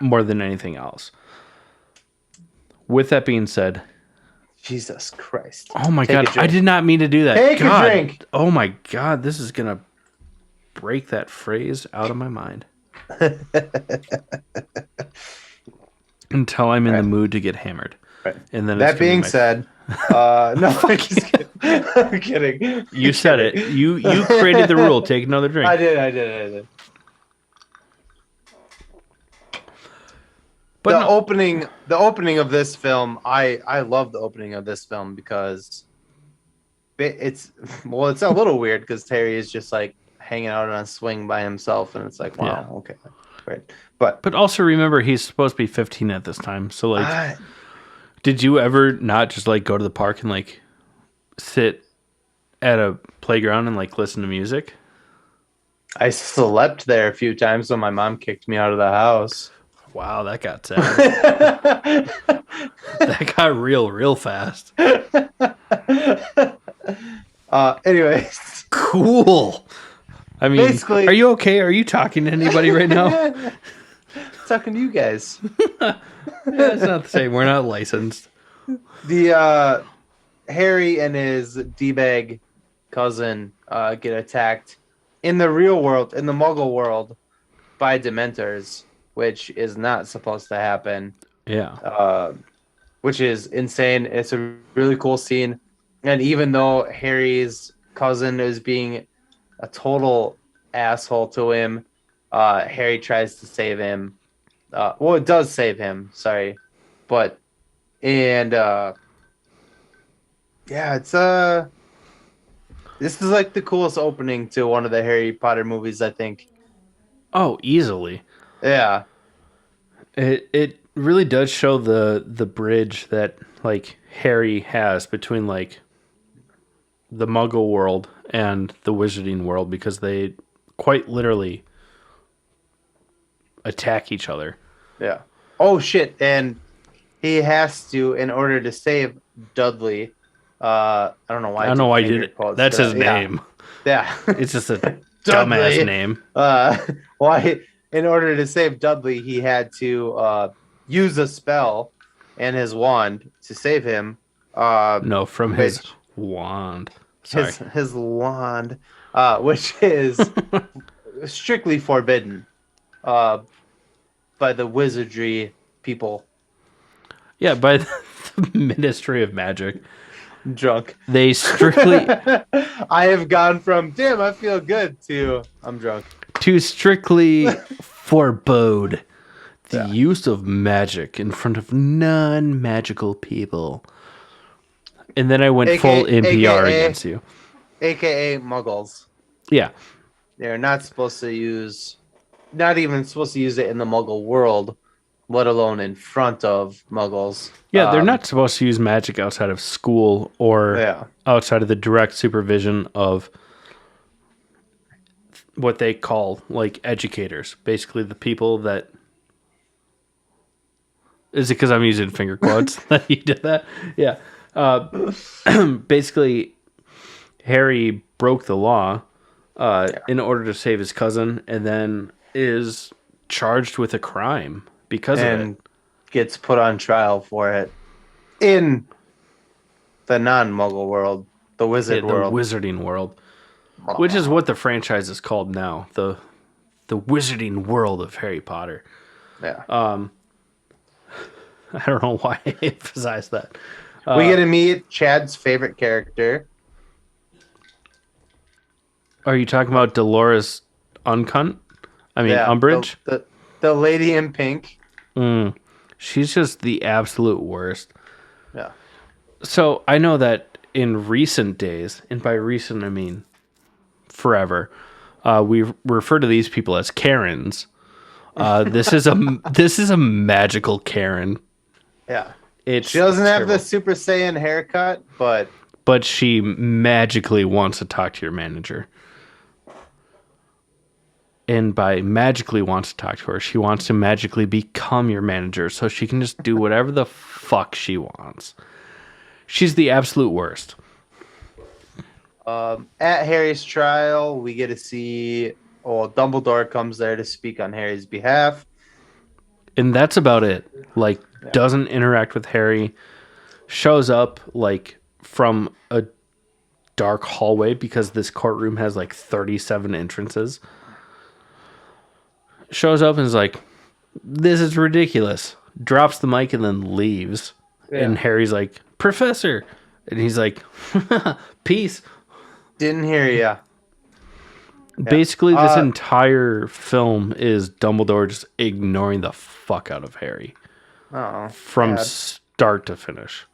more than anything else. With that being said... Jesus Christ. Oh, my God. I did not mean to do that. Take a drink. Oh, my God. This is going to break that phrase out of my mind. Until I'm in the Right. mood to get hammered. Right. And then That being said, no, I'm just kidding. I'm kidding. You said it. You created the rule. Take another drink. I did. But the opening of this film, I love the opening of this film because it's a little weird because Terry is just like hanging out on a swing by himself, and it's like, wow, okay, great. But also remember, he's supposed to be 15 at this time. So like, did you ever not just like go to the park and like sit at a playground and like listen to music? I slept there a few times when my mom kicked me out of the house. Wow, that got sad. That got real fast. Anyways, Cool. I mean, Basically- are you okay? Are you talking to anybody right now? talking to you guys. Yeah, it's not the same. We're not licensed. The Harry and his D-bag cousin get attacked in the real world, in the Muggle world, by Dementors, which is not supposed to happen. Yeah. Which is insane. It's a really cool scene, and even though Harry's cousin is being a total asshole to him, Harry tries to save him. Well, it does save him. Sorry, but yeah, it's this is like the coolest opening to one of the Harry Potter movies, I think. Oh, easily. Yeah, It really does show the bridge that like Harry has between like the Muggle world and the Wizarding world, because they quite literally attack each other. yeah. Oh shit! And he has to, in order to save Dudley. I don't know why. I don't know why you did it. That's his name. Yeah. It's just a Dudley. dumbass name. Why? In order to save Dudley, he had to use a spell and his wand to save him. No, from his which- wand. Sorry. his wand, which is strictly forbidden by the wizardry people. Yeah, by the Ministry of Magic. Drunk. They strictly I have gone from damn, I feel good to I'm drunk. forbode the use of magic in front of non-magical people. And then I went full NPR against you. AKA Muggles. Yeah. They're not supposed to use, not even supposed to use it in the Muggle world, let alone in front of Muggles. Yeah, they're not supposed to use magic outside of school or Yeah. outside of the direct supervision of what they call like educators. Basically the people that... Is it because I'm using finger quotes that you did that? Yeah. Basically, Harry broke the law in order to save his cousin, and then is charged with a crime because of And it. gets put on trial for it in the non-Muggle world, the wizard The world. Wizarding world, which is what the franchise is called now. The Wizarding world of Harry Potter. Yeah. I don't know why I emphasize that. We get to meet Chad's favorite character. Are you talking about Dolores Uncunt? I mean, Umbridge? The lady in pink. She's just the absolute worst. Yeah. So I know that in recent days, and by recent I mean forever, we refer to these people as Karens. This is a magical Karen. Yeah. It's She doesn't have terrible. the Super Saiyan haircut, But she magically wants to talk to your manager. And by magically wants to talk to her, she wants to magically become your manager so she can just do whatever the fuck she wants. She's the absolute worst. at Harry's trial, we get to see Dumbledore comes there to speak on Harry's behalf. And that's about it. Like, doesn't interact with Harry. Shows up, like, from a dark hallway because this courtroom has, like, 37 entrances. shows up and is like, this is ridiculous. Drops the mic and then leaves. Yeah. And Harry's like, Professor. And he's like, peace. Didn't hear ya. Basically, this entire film is Dumbledore just ignoring the fuck out of Harry. Oh, From sad. start to finish.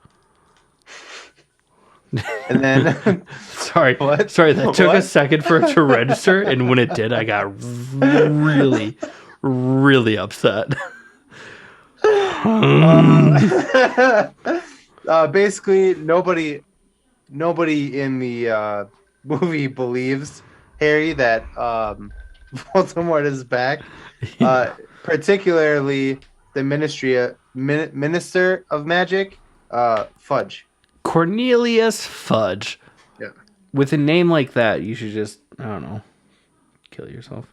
And then Sorry, What? sorry. That took a What? second for it to register, and when it did, I got really, really upset. basically nobody in the movie believes Harry that Voldemort is back. Particularly the Minister of Magic, Fudge. Cornelius Fudge. Yeah. With a name like that, you should just, I don't know, kill yourself.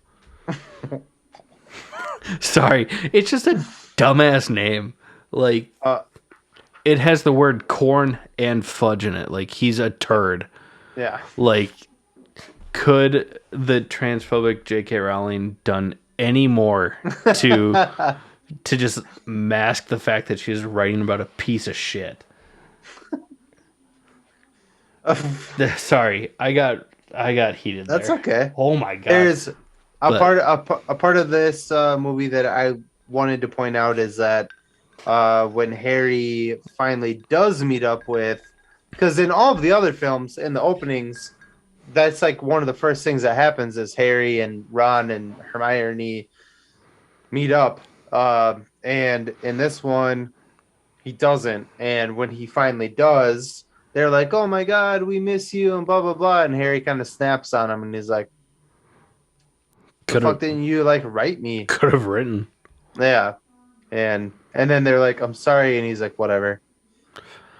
Sorry, it's just a dumbass name. Like, it has the word corn and fudge in it. Like, he's a turd. Yeah. Like, could the transphobic J.K. Rowling done any more to just mask the fact that she's writing about a piece of shit? Sorry, I got heated. That's there. okay. Oh my god. There's a part of this movie that I wanted to point out is that when Harry finally does meet up with, because in all of the other films, in the openings, that's like one of the first things that happens is Harry and Ron and Hermione meet up. And in this one, he doesn't. And when he finally does, they're like, oh my God, we miss you and blah, blah, blah. And Harry kind of snaps on him and he's like, the fuck didn't you like write me? Could have written. Yeah. And then they're like, I'm sorry. And he's like, whatever.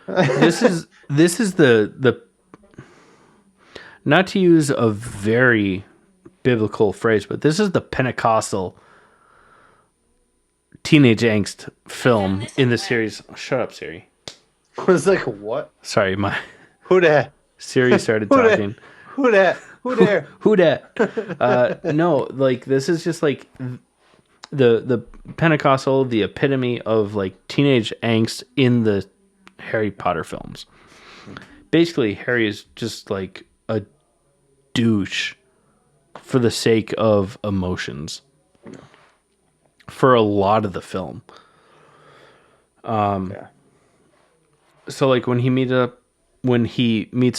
This is the not to use a very biblical phrase, but this is the Pentecostal teenage angst film in the series. Shut up, Siri. I was like, what? Sorry, my Who that? Siri started Who that? talking. Who that? Who there? Who dat? No, like this is just like the Pentecostal, the epitome of like teenage angst in the Harry Potter films. Basically, Harry is just like a douche for the sake of emotions for a lot of the film. Yeah. So like when he meets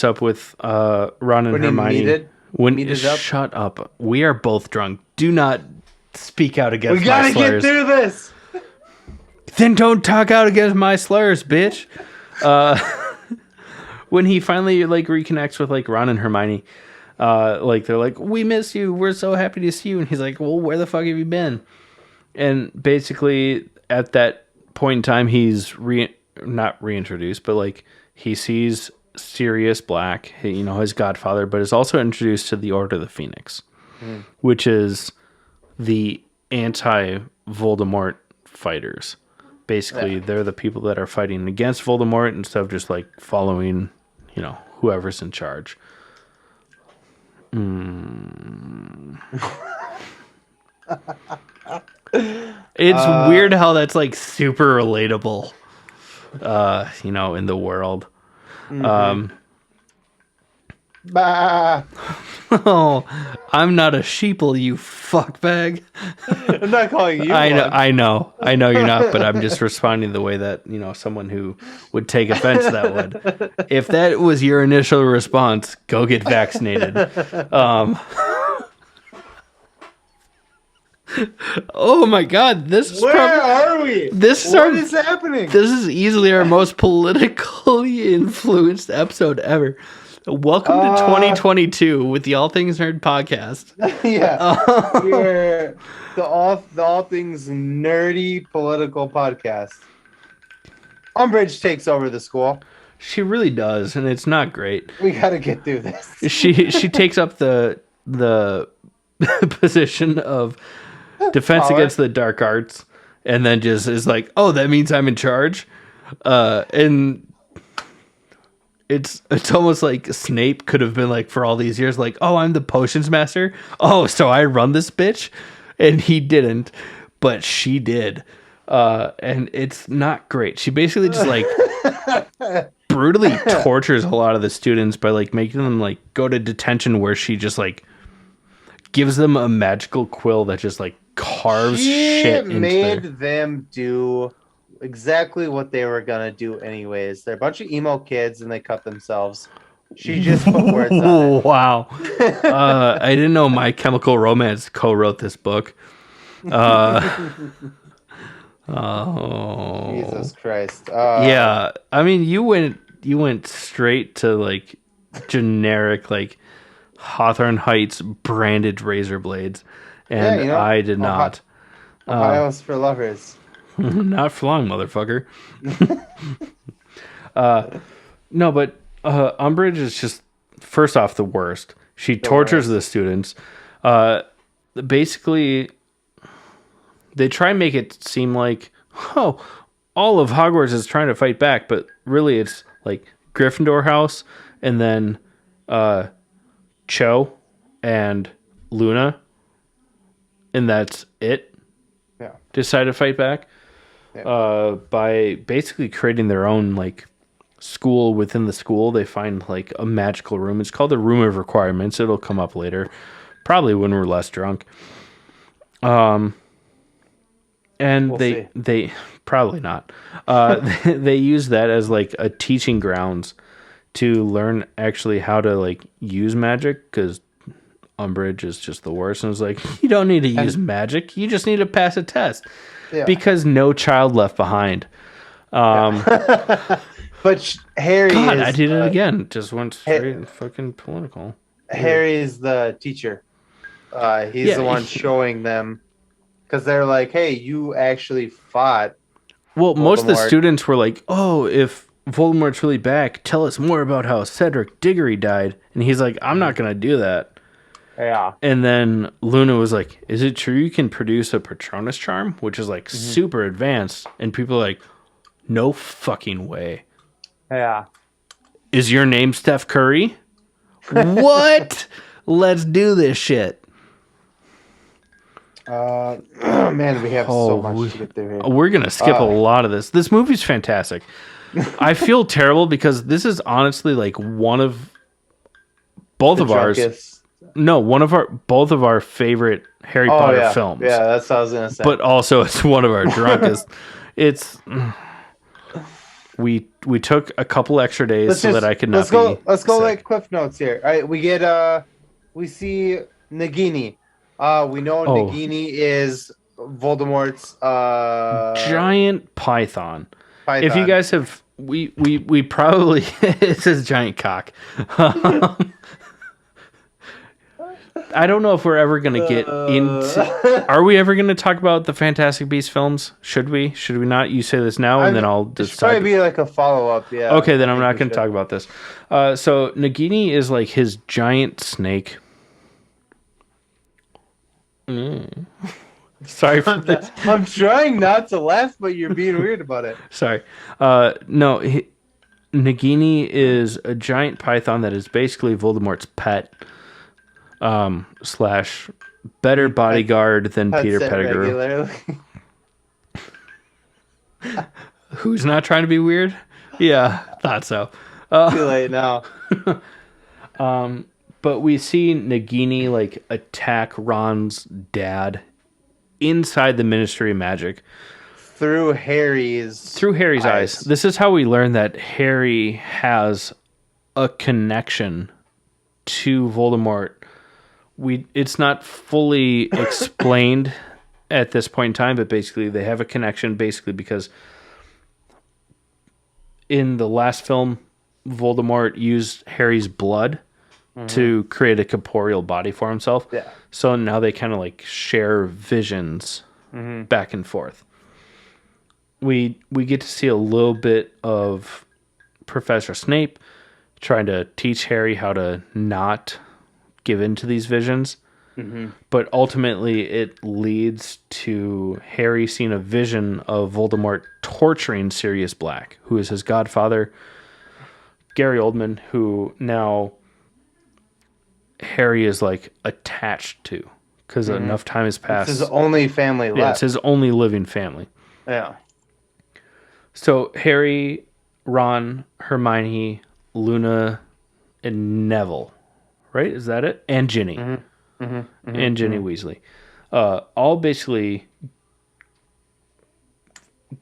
up with Ron and When he Hermione. meted up? Shut up. We are both drunk. Do not speak out against We my gotta slurs. get through this. Then don't talk out against my slurs, bitch. When he finally like reconnects with like Ron and Hermione, like they're like, we miss you. We're so happy to see you. And he's like, well, where the fuck have you been? And basically at that point in time, he's not reintroduced, but like he sees Sirius Black, his godfather, but is also introduced to the Order of the Phoenix, which is the anti-Voldemort fighters. Basically, they're the people that are fighting against Voldemort instead of just like following, whoever's in charge. It's weird how that's like super relatable, in the world. Bah. Oh, I'm not a sheeple, you fuckbag. I'm not calling you. I know you're not, but I'm just responding the way that someone who would take offense that would. If that was your initial response, go get vaccinated. Oh my God, this is Where are we? What is happening? This is easily our most politically influenced episode ever. Welcome to 2022 with the All Things Nerd podcast. Yeah, we're the all things nerdy political podcast. Umbridge takes over the school. She really does, and it's not great. We got to get through this. She takes up the position of defense against the dark arts, and then just is like, oh, that means I'm in charge, and it's almost like Snape could have been like for all these years, like, oh, I'm the potions master. Oh, so I run this bitch. and he didn't, but she did. And it's not great. She basically just like brutally tortures a lot of the students by like making them like go to detention where she just like gives them a magical quill that just like carves shit into made them do exactly what they were gonna do anyways. They're a bunch of emo kids and they cut themselves. She just put words on it. Wow. I didn't know My Chemical Romance co-wrote this book. Oh, Jesus Christ. yeah. I mean, you went straight to like generic like Hawthorne Heights branded razor blades, and I did not. Ohio's for lovers. Not for long, motherfucker. No, but Umbridge is just first off the worst. She tortures the students. Basically, they try and make it seem like, oh, all of Hogwarts is trying to fight back, but really it's like Gryffindor House and then Cho and Luna, and that's it. Yeah. Decide to fight back by basically creating their own like school within the school. They find like a magical room. It's called the Room of Requirements. It'll come up later, probably when we're less drunk. And We'll they probably not. They use that as like a teaching grounds to learn actually how to like use magic, because Umbridge is just the worst. And it's like, you don't need to use magic. You just need to pass a test. Yeah. Because no child left behind. But Harry God, is, I did it again. Just went straight fucking political. Harry is the teacher. He's the one showing them, because they're like, hey, you actually fought. Well, most of the Voldemort. students were like, oh, if Voldemort's really back, tell us more about how Cedric Diggory died. And he's like, I'm not going to do that. Yeah. And then Luna was like, is it true you can produce a Patronus charm? Which is like super advanced. And people are like, no fucking way. Yeah. Is your name Steph Curry? What? Let's do this shit. Man, we have so much to get through here. We're going to skip a lot of this. This movie's fantastic. I feel terrible because this is honestly like one of both of ours. No, both of our favorite Harry Potter films. Yeah, that's what I was gonna say. But also, it's one of our drunkest. We took a couple extra days that I could not. Let's go sick. like Cliff Notes here. All right, we see Nagini. We know Nagini is Voldemort's giant python. python. If you guys have, we probably it says giant cock. I don't know if we're ever going to get into... Are we ever going to talk about the Fantastic Beasts films? Should we? Should we not? You say this now, and then I'll decide. It's probably be like a follow-up, yeah. Okay, then I'm not going to talk about this. So Nagini is like his giant snake. Sorry for this. I'm trying not to laugh, but you're being weird about it. Sorry. No, Nagini is a giant python that is basically Voldemort's pet. Slash better bodyguard than Peter Pettigrew. Who's not trying to be weird? Yeah, thought so. Too late now. But we see Nagini like attack Ron's dad inside the Ministry of Magic through Harry's eyes. This is how we learn that Harry has a connection to Voldemort. It's not fully explained at this point in time, but basically they have a connection because in the last film, Voldemort used Harry's blood to create a corporeal body for himself. Yeah. So now they kind of like share visions back and forth. We get to see a little bit of Professor Snape trying to teach Harry how to not give into these visions, but ultimately it leads to Harry seeing a vision of Voldemort torturing Sirius Black, who is his godfather, Gary Oldman, who now Harry is like attached to, because enough time has passed. It's his only family left. Yeah, it's his only living family. Yeah. So Harry, Ron, Hermione, Luna, and Neville, right? Is that it? And Ginny. And Ginny Weasley. All basically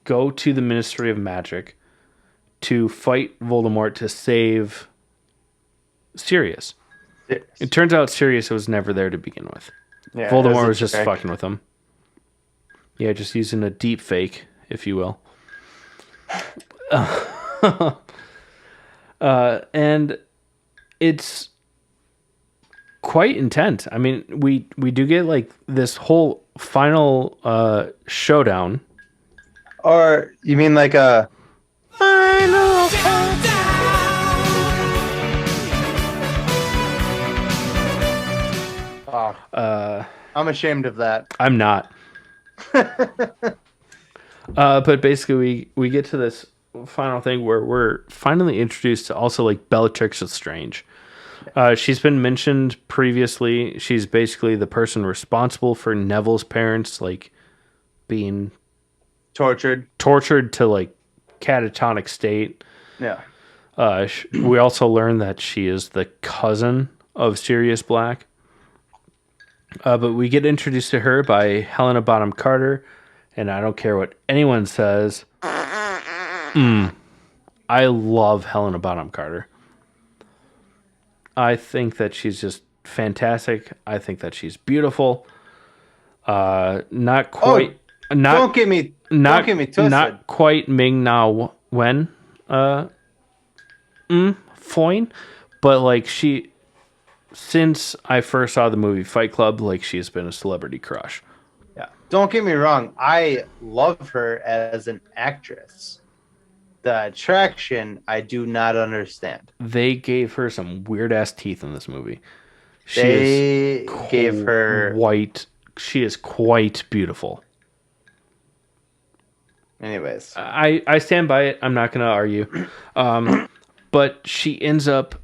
go to the Ministry of Magic to fight Voldemort to save Sirius. It turns out Sirius was never there to begin with. Yeah, Voldemort was just fucking with him. Yeah, just using a deep fake, if you will. And it's quite intense. I mean, we do get like this whole final showdown. Or you mean like a final countdown? Oh, I'm ashamed of that. I'm not. But basically, we get to this final thing where we're finally introduced to also like Bellatrix Lestrange. She's been mentioned previously. She's basically the person responsible for Neville's parents like being tortured to like catatonic state. Yeah. We also learn that she is the cousin of Sirius Black. But we get introduced to her by Helena Bonham Carter, and I don't care what anyone says. I love Helena Bonham Carter. I think that she's just fantastic. I think that she's beautiful. Not quite. Don't get me twisted. Not quite Ming Na Wen. Foyne, but like since I first saw the movie Fight Club, like she's been a celebrity crush. Yeah. Don't get me wrong. I love her as an actress. The attraction, I do not understand. They gave her some weird ass teeth in this movie. She is quite beautiful. Anyways, I stand by it. I'm not going to argue. But she ends up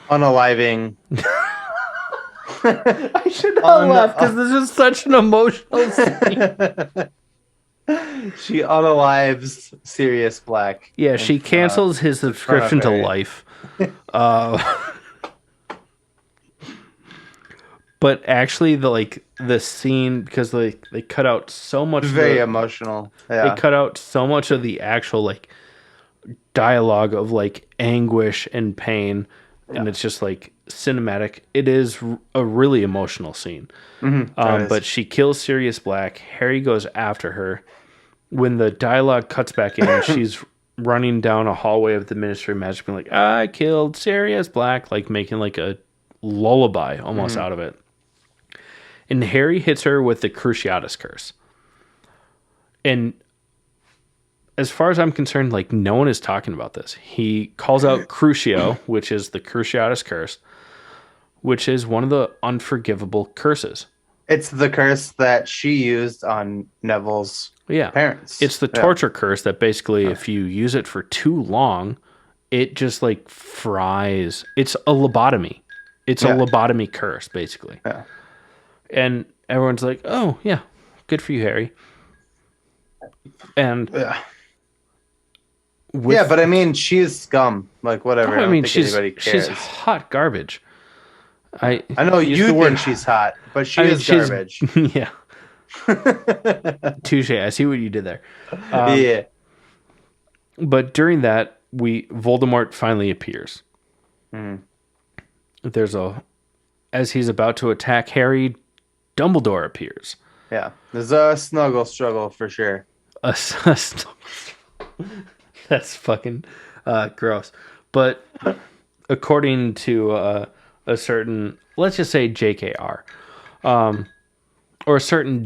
unaliving. I should not laugh because this is such an emotional scene. She unalives Sirius Black. Yeah, she cancels his subscription to Life. But actually, the scene, because they cut out so much. Very emotional. Yeah. They cut out so much of the actual like dialogue of like anguish and pain, and it's just like cinematic. It is a really emotional scene. But she kills Sirius Black. Harry goes after her. When the dialogue cuts back in, she's running down a hallway of the Ministry of Magic, being like, "I killed Sirius Black," like making like a lullaby almost out of it. And Harry hits her with the Cruciatus Curse. And as far as I'm concerned, like no one is talking about this. He calls out Crucio, which is the Cruciatus Curse, which is one of the unforgivable curses. It's the curse that she used on Neville's parents. It's the torture curse that basically, if you use it for too long, it just like fries. It's a lobotomy. It's a lobotomy curse, basically. Yeah. And everyone's like, "Oh, yeah, good for you, Harry." And but I mean, she's scum. Like whatever. I don't mean, think anybody cares. she's hot garbage. I know you think she's hot, but she's garbage. Yeah. Touche. I see what you did there. Yeah. But during that, Voldemort finally appears. As he's about to attack Harry, Dumbledore appears. Yeah. There's a snuggle struggle for sure. That's fucking gross. But according to a certain, let's just say JKR, or a certain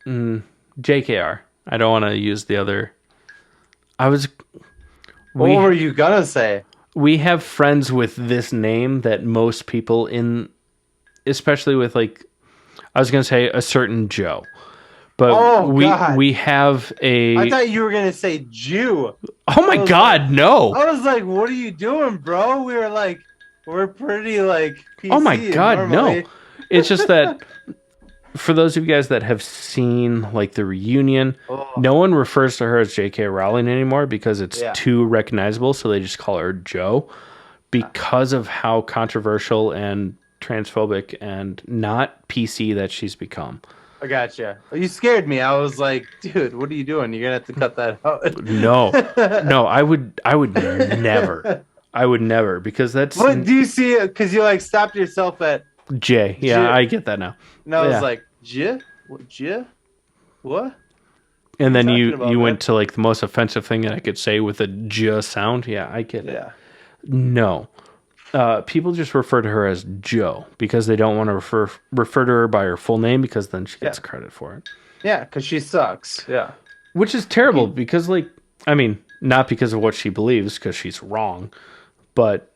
JKR. I don't want to use the other. What were you gonna say? We have friends with this name that most people especially with like, I was gonna say a certain Joe, but we have a. I thought you were gonna say Jew. Oh my God, no! I was like, what are you doing, bro? We're pretty like PC. Oh my God, normally. no! It's just that for those of you guys that have seen like the reunion, Oh. no one refers to her as J.K. Rowling anymore because it's Yeah. too recognizable. So they just call her Joe because of how controversial and transphobic and not PC that she's become. I gotcha. You scared me. I was like, dude, what are you doing? You're gonna have to cut that out. No, I would never. I would never because that's What do you see it? Because you like stopped yourself at, J. Yeah, J. I get that now. and I was Yeah. like, J? What? J? What? And then talking you about, you man? went to like the most offensive thing that I could say with a J sound. Yeah, I get it. Yeah. No. People just refer to her as Joe because they don't want to refer to her by her full name because then she gets Yeah. credit for it. Yeah, because she sucks. Yeah. Which is terrible because, like, I mean, not because of what she believes because she's wrong, but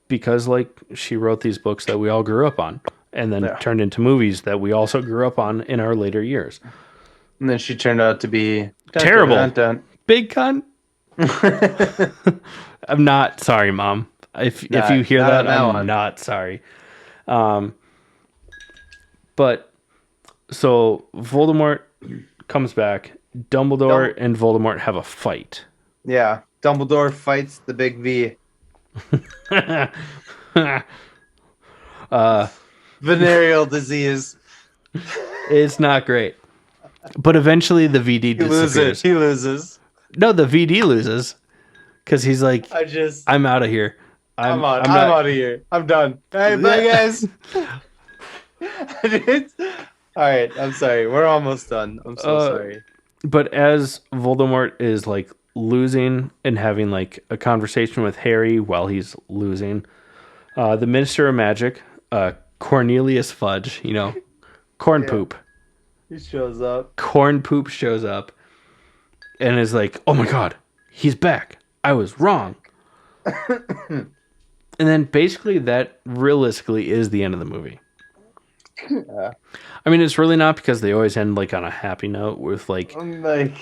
because, like, she wrote these books that we all grew up on and then Yeah. turned into movies that we also grew up on in our later years. And then she turned out to be Terrible. Dun. Big cunt. I'm not sorry, Mom. If you hear not that, on that I'm one. not sorry. But so Voldemort comes back. Dumbledore and Voldemort have a fight. Yeah. Dumbledore fights the big V. Venereal disease. It's not great. But eventually the VD He disappears. loses. He loses. No, the VD loses because he's like, I'm out of here. I'm not- out of here. I'm done. All right, bye, guys. All right. I'm sorry. We're almost done. I'm so sorry. But as Voldemort is like losing and having like a conversation with Harry while he's losing, the Minister of Magic, Cornelius Fudge, corn poop. He shows up. Corn poop shows up and is like, oh my God, he's back. I was wrong. And then basically that realistically is the end of the movie. Yeah. I mean, it's really not because they always end like on a happy note with like, I'm like,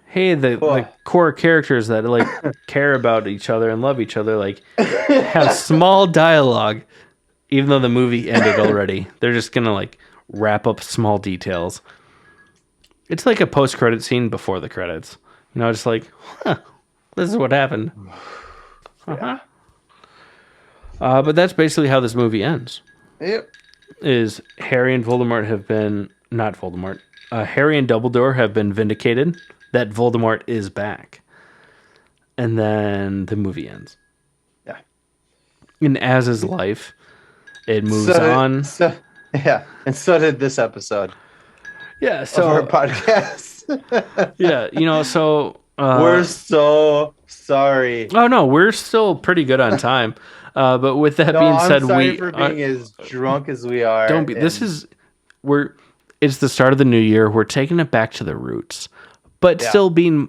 hey, the core characters that like care about each other and love each other like have small dialogue, even though the movie ended already. They're just gonna like wrap up small details. It's like a post-credit scene before the credits. Just like, this is what happened. Uh-huh. But that's basically how this movie ends. yep. Is Harry and Voldemort have been not Voldemort. Harry and Dumbledore have been vindicated that Voldemort is back, and then the movie ends. Yeah. And as is life, it moves So- on. Yeah. And so did this episode Yeah. of our So podcast. yeah, so We're so sorry. oh no, we're still pretty good on time. But with that No, being I'm said, sorry we for being as drunk as we are. don't be. This and- is it's the start of the new year. We're taking it back to the roots, but Yeah. still being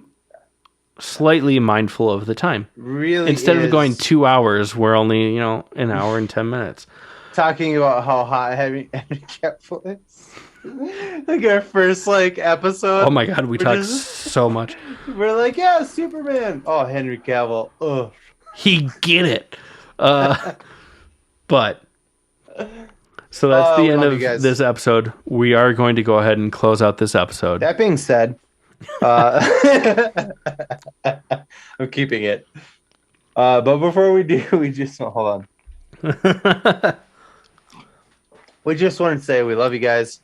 slightly mindful of the time. really Instead of is going 2 hours, we're only, an hour and 10 minutes. talking about how hot Henry Cavill is. Like our first episode. Oh my God, we We're talk just- so much. We're like, yeah, Superman. Oh, Henry Cavill. Ugh. He get it. But so that's the we end love of you guys. this episode. We are going to go ahead and close out this episode. That being said, I'm keeping it. But before we do, we just hold on. We just wanted to say we love you guys.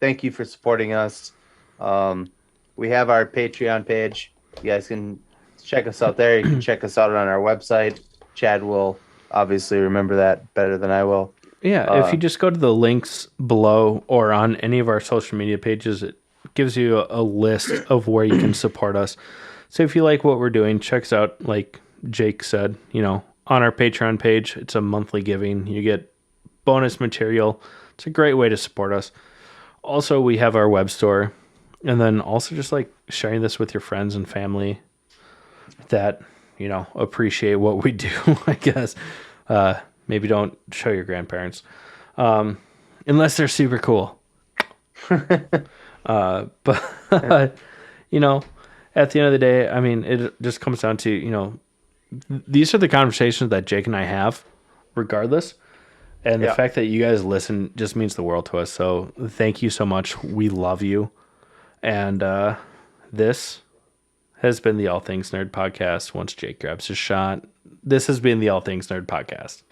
Thank you for supporting us. We have our Patreon page. You guys can check us out there. You can check us out on our website. Chad will obviously remember that better than I will. Yeah, if you just go to the links below or on any of our social media pages, it gives you a list of where you can support us. So if you like what we're doing, check us out. Like Jake said, on our Patreon page, it's a monthly giving. You get bonus material. It's a great way to support us. Also, we have our web store. And then also just sharing this with your friends and family that, appreciate what we do, I guess. Maybe don't show your grandparents. Unless they're super cool. But, at the end of the day, I mean, it just comes down to, these are the conversations that Jake and I have, regardless. And the Yeah. fact that you guys listen just means the world to us. So thank you so much. We love you. And this has been the All Things Nerd Podcast. Once Jake grabs his shot, this has been the All Things Nerd Podcast.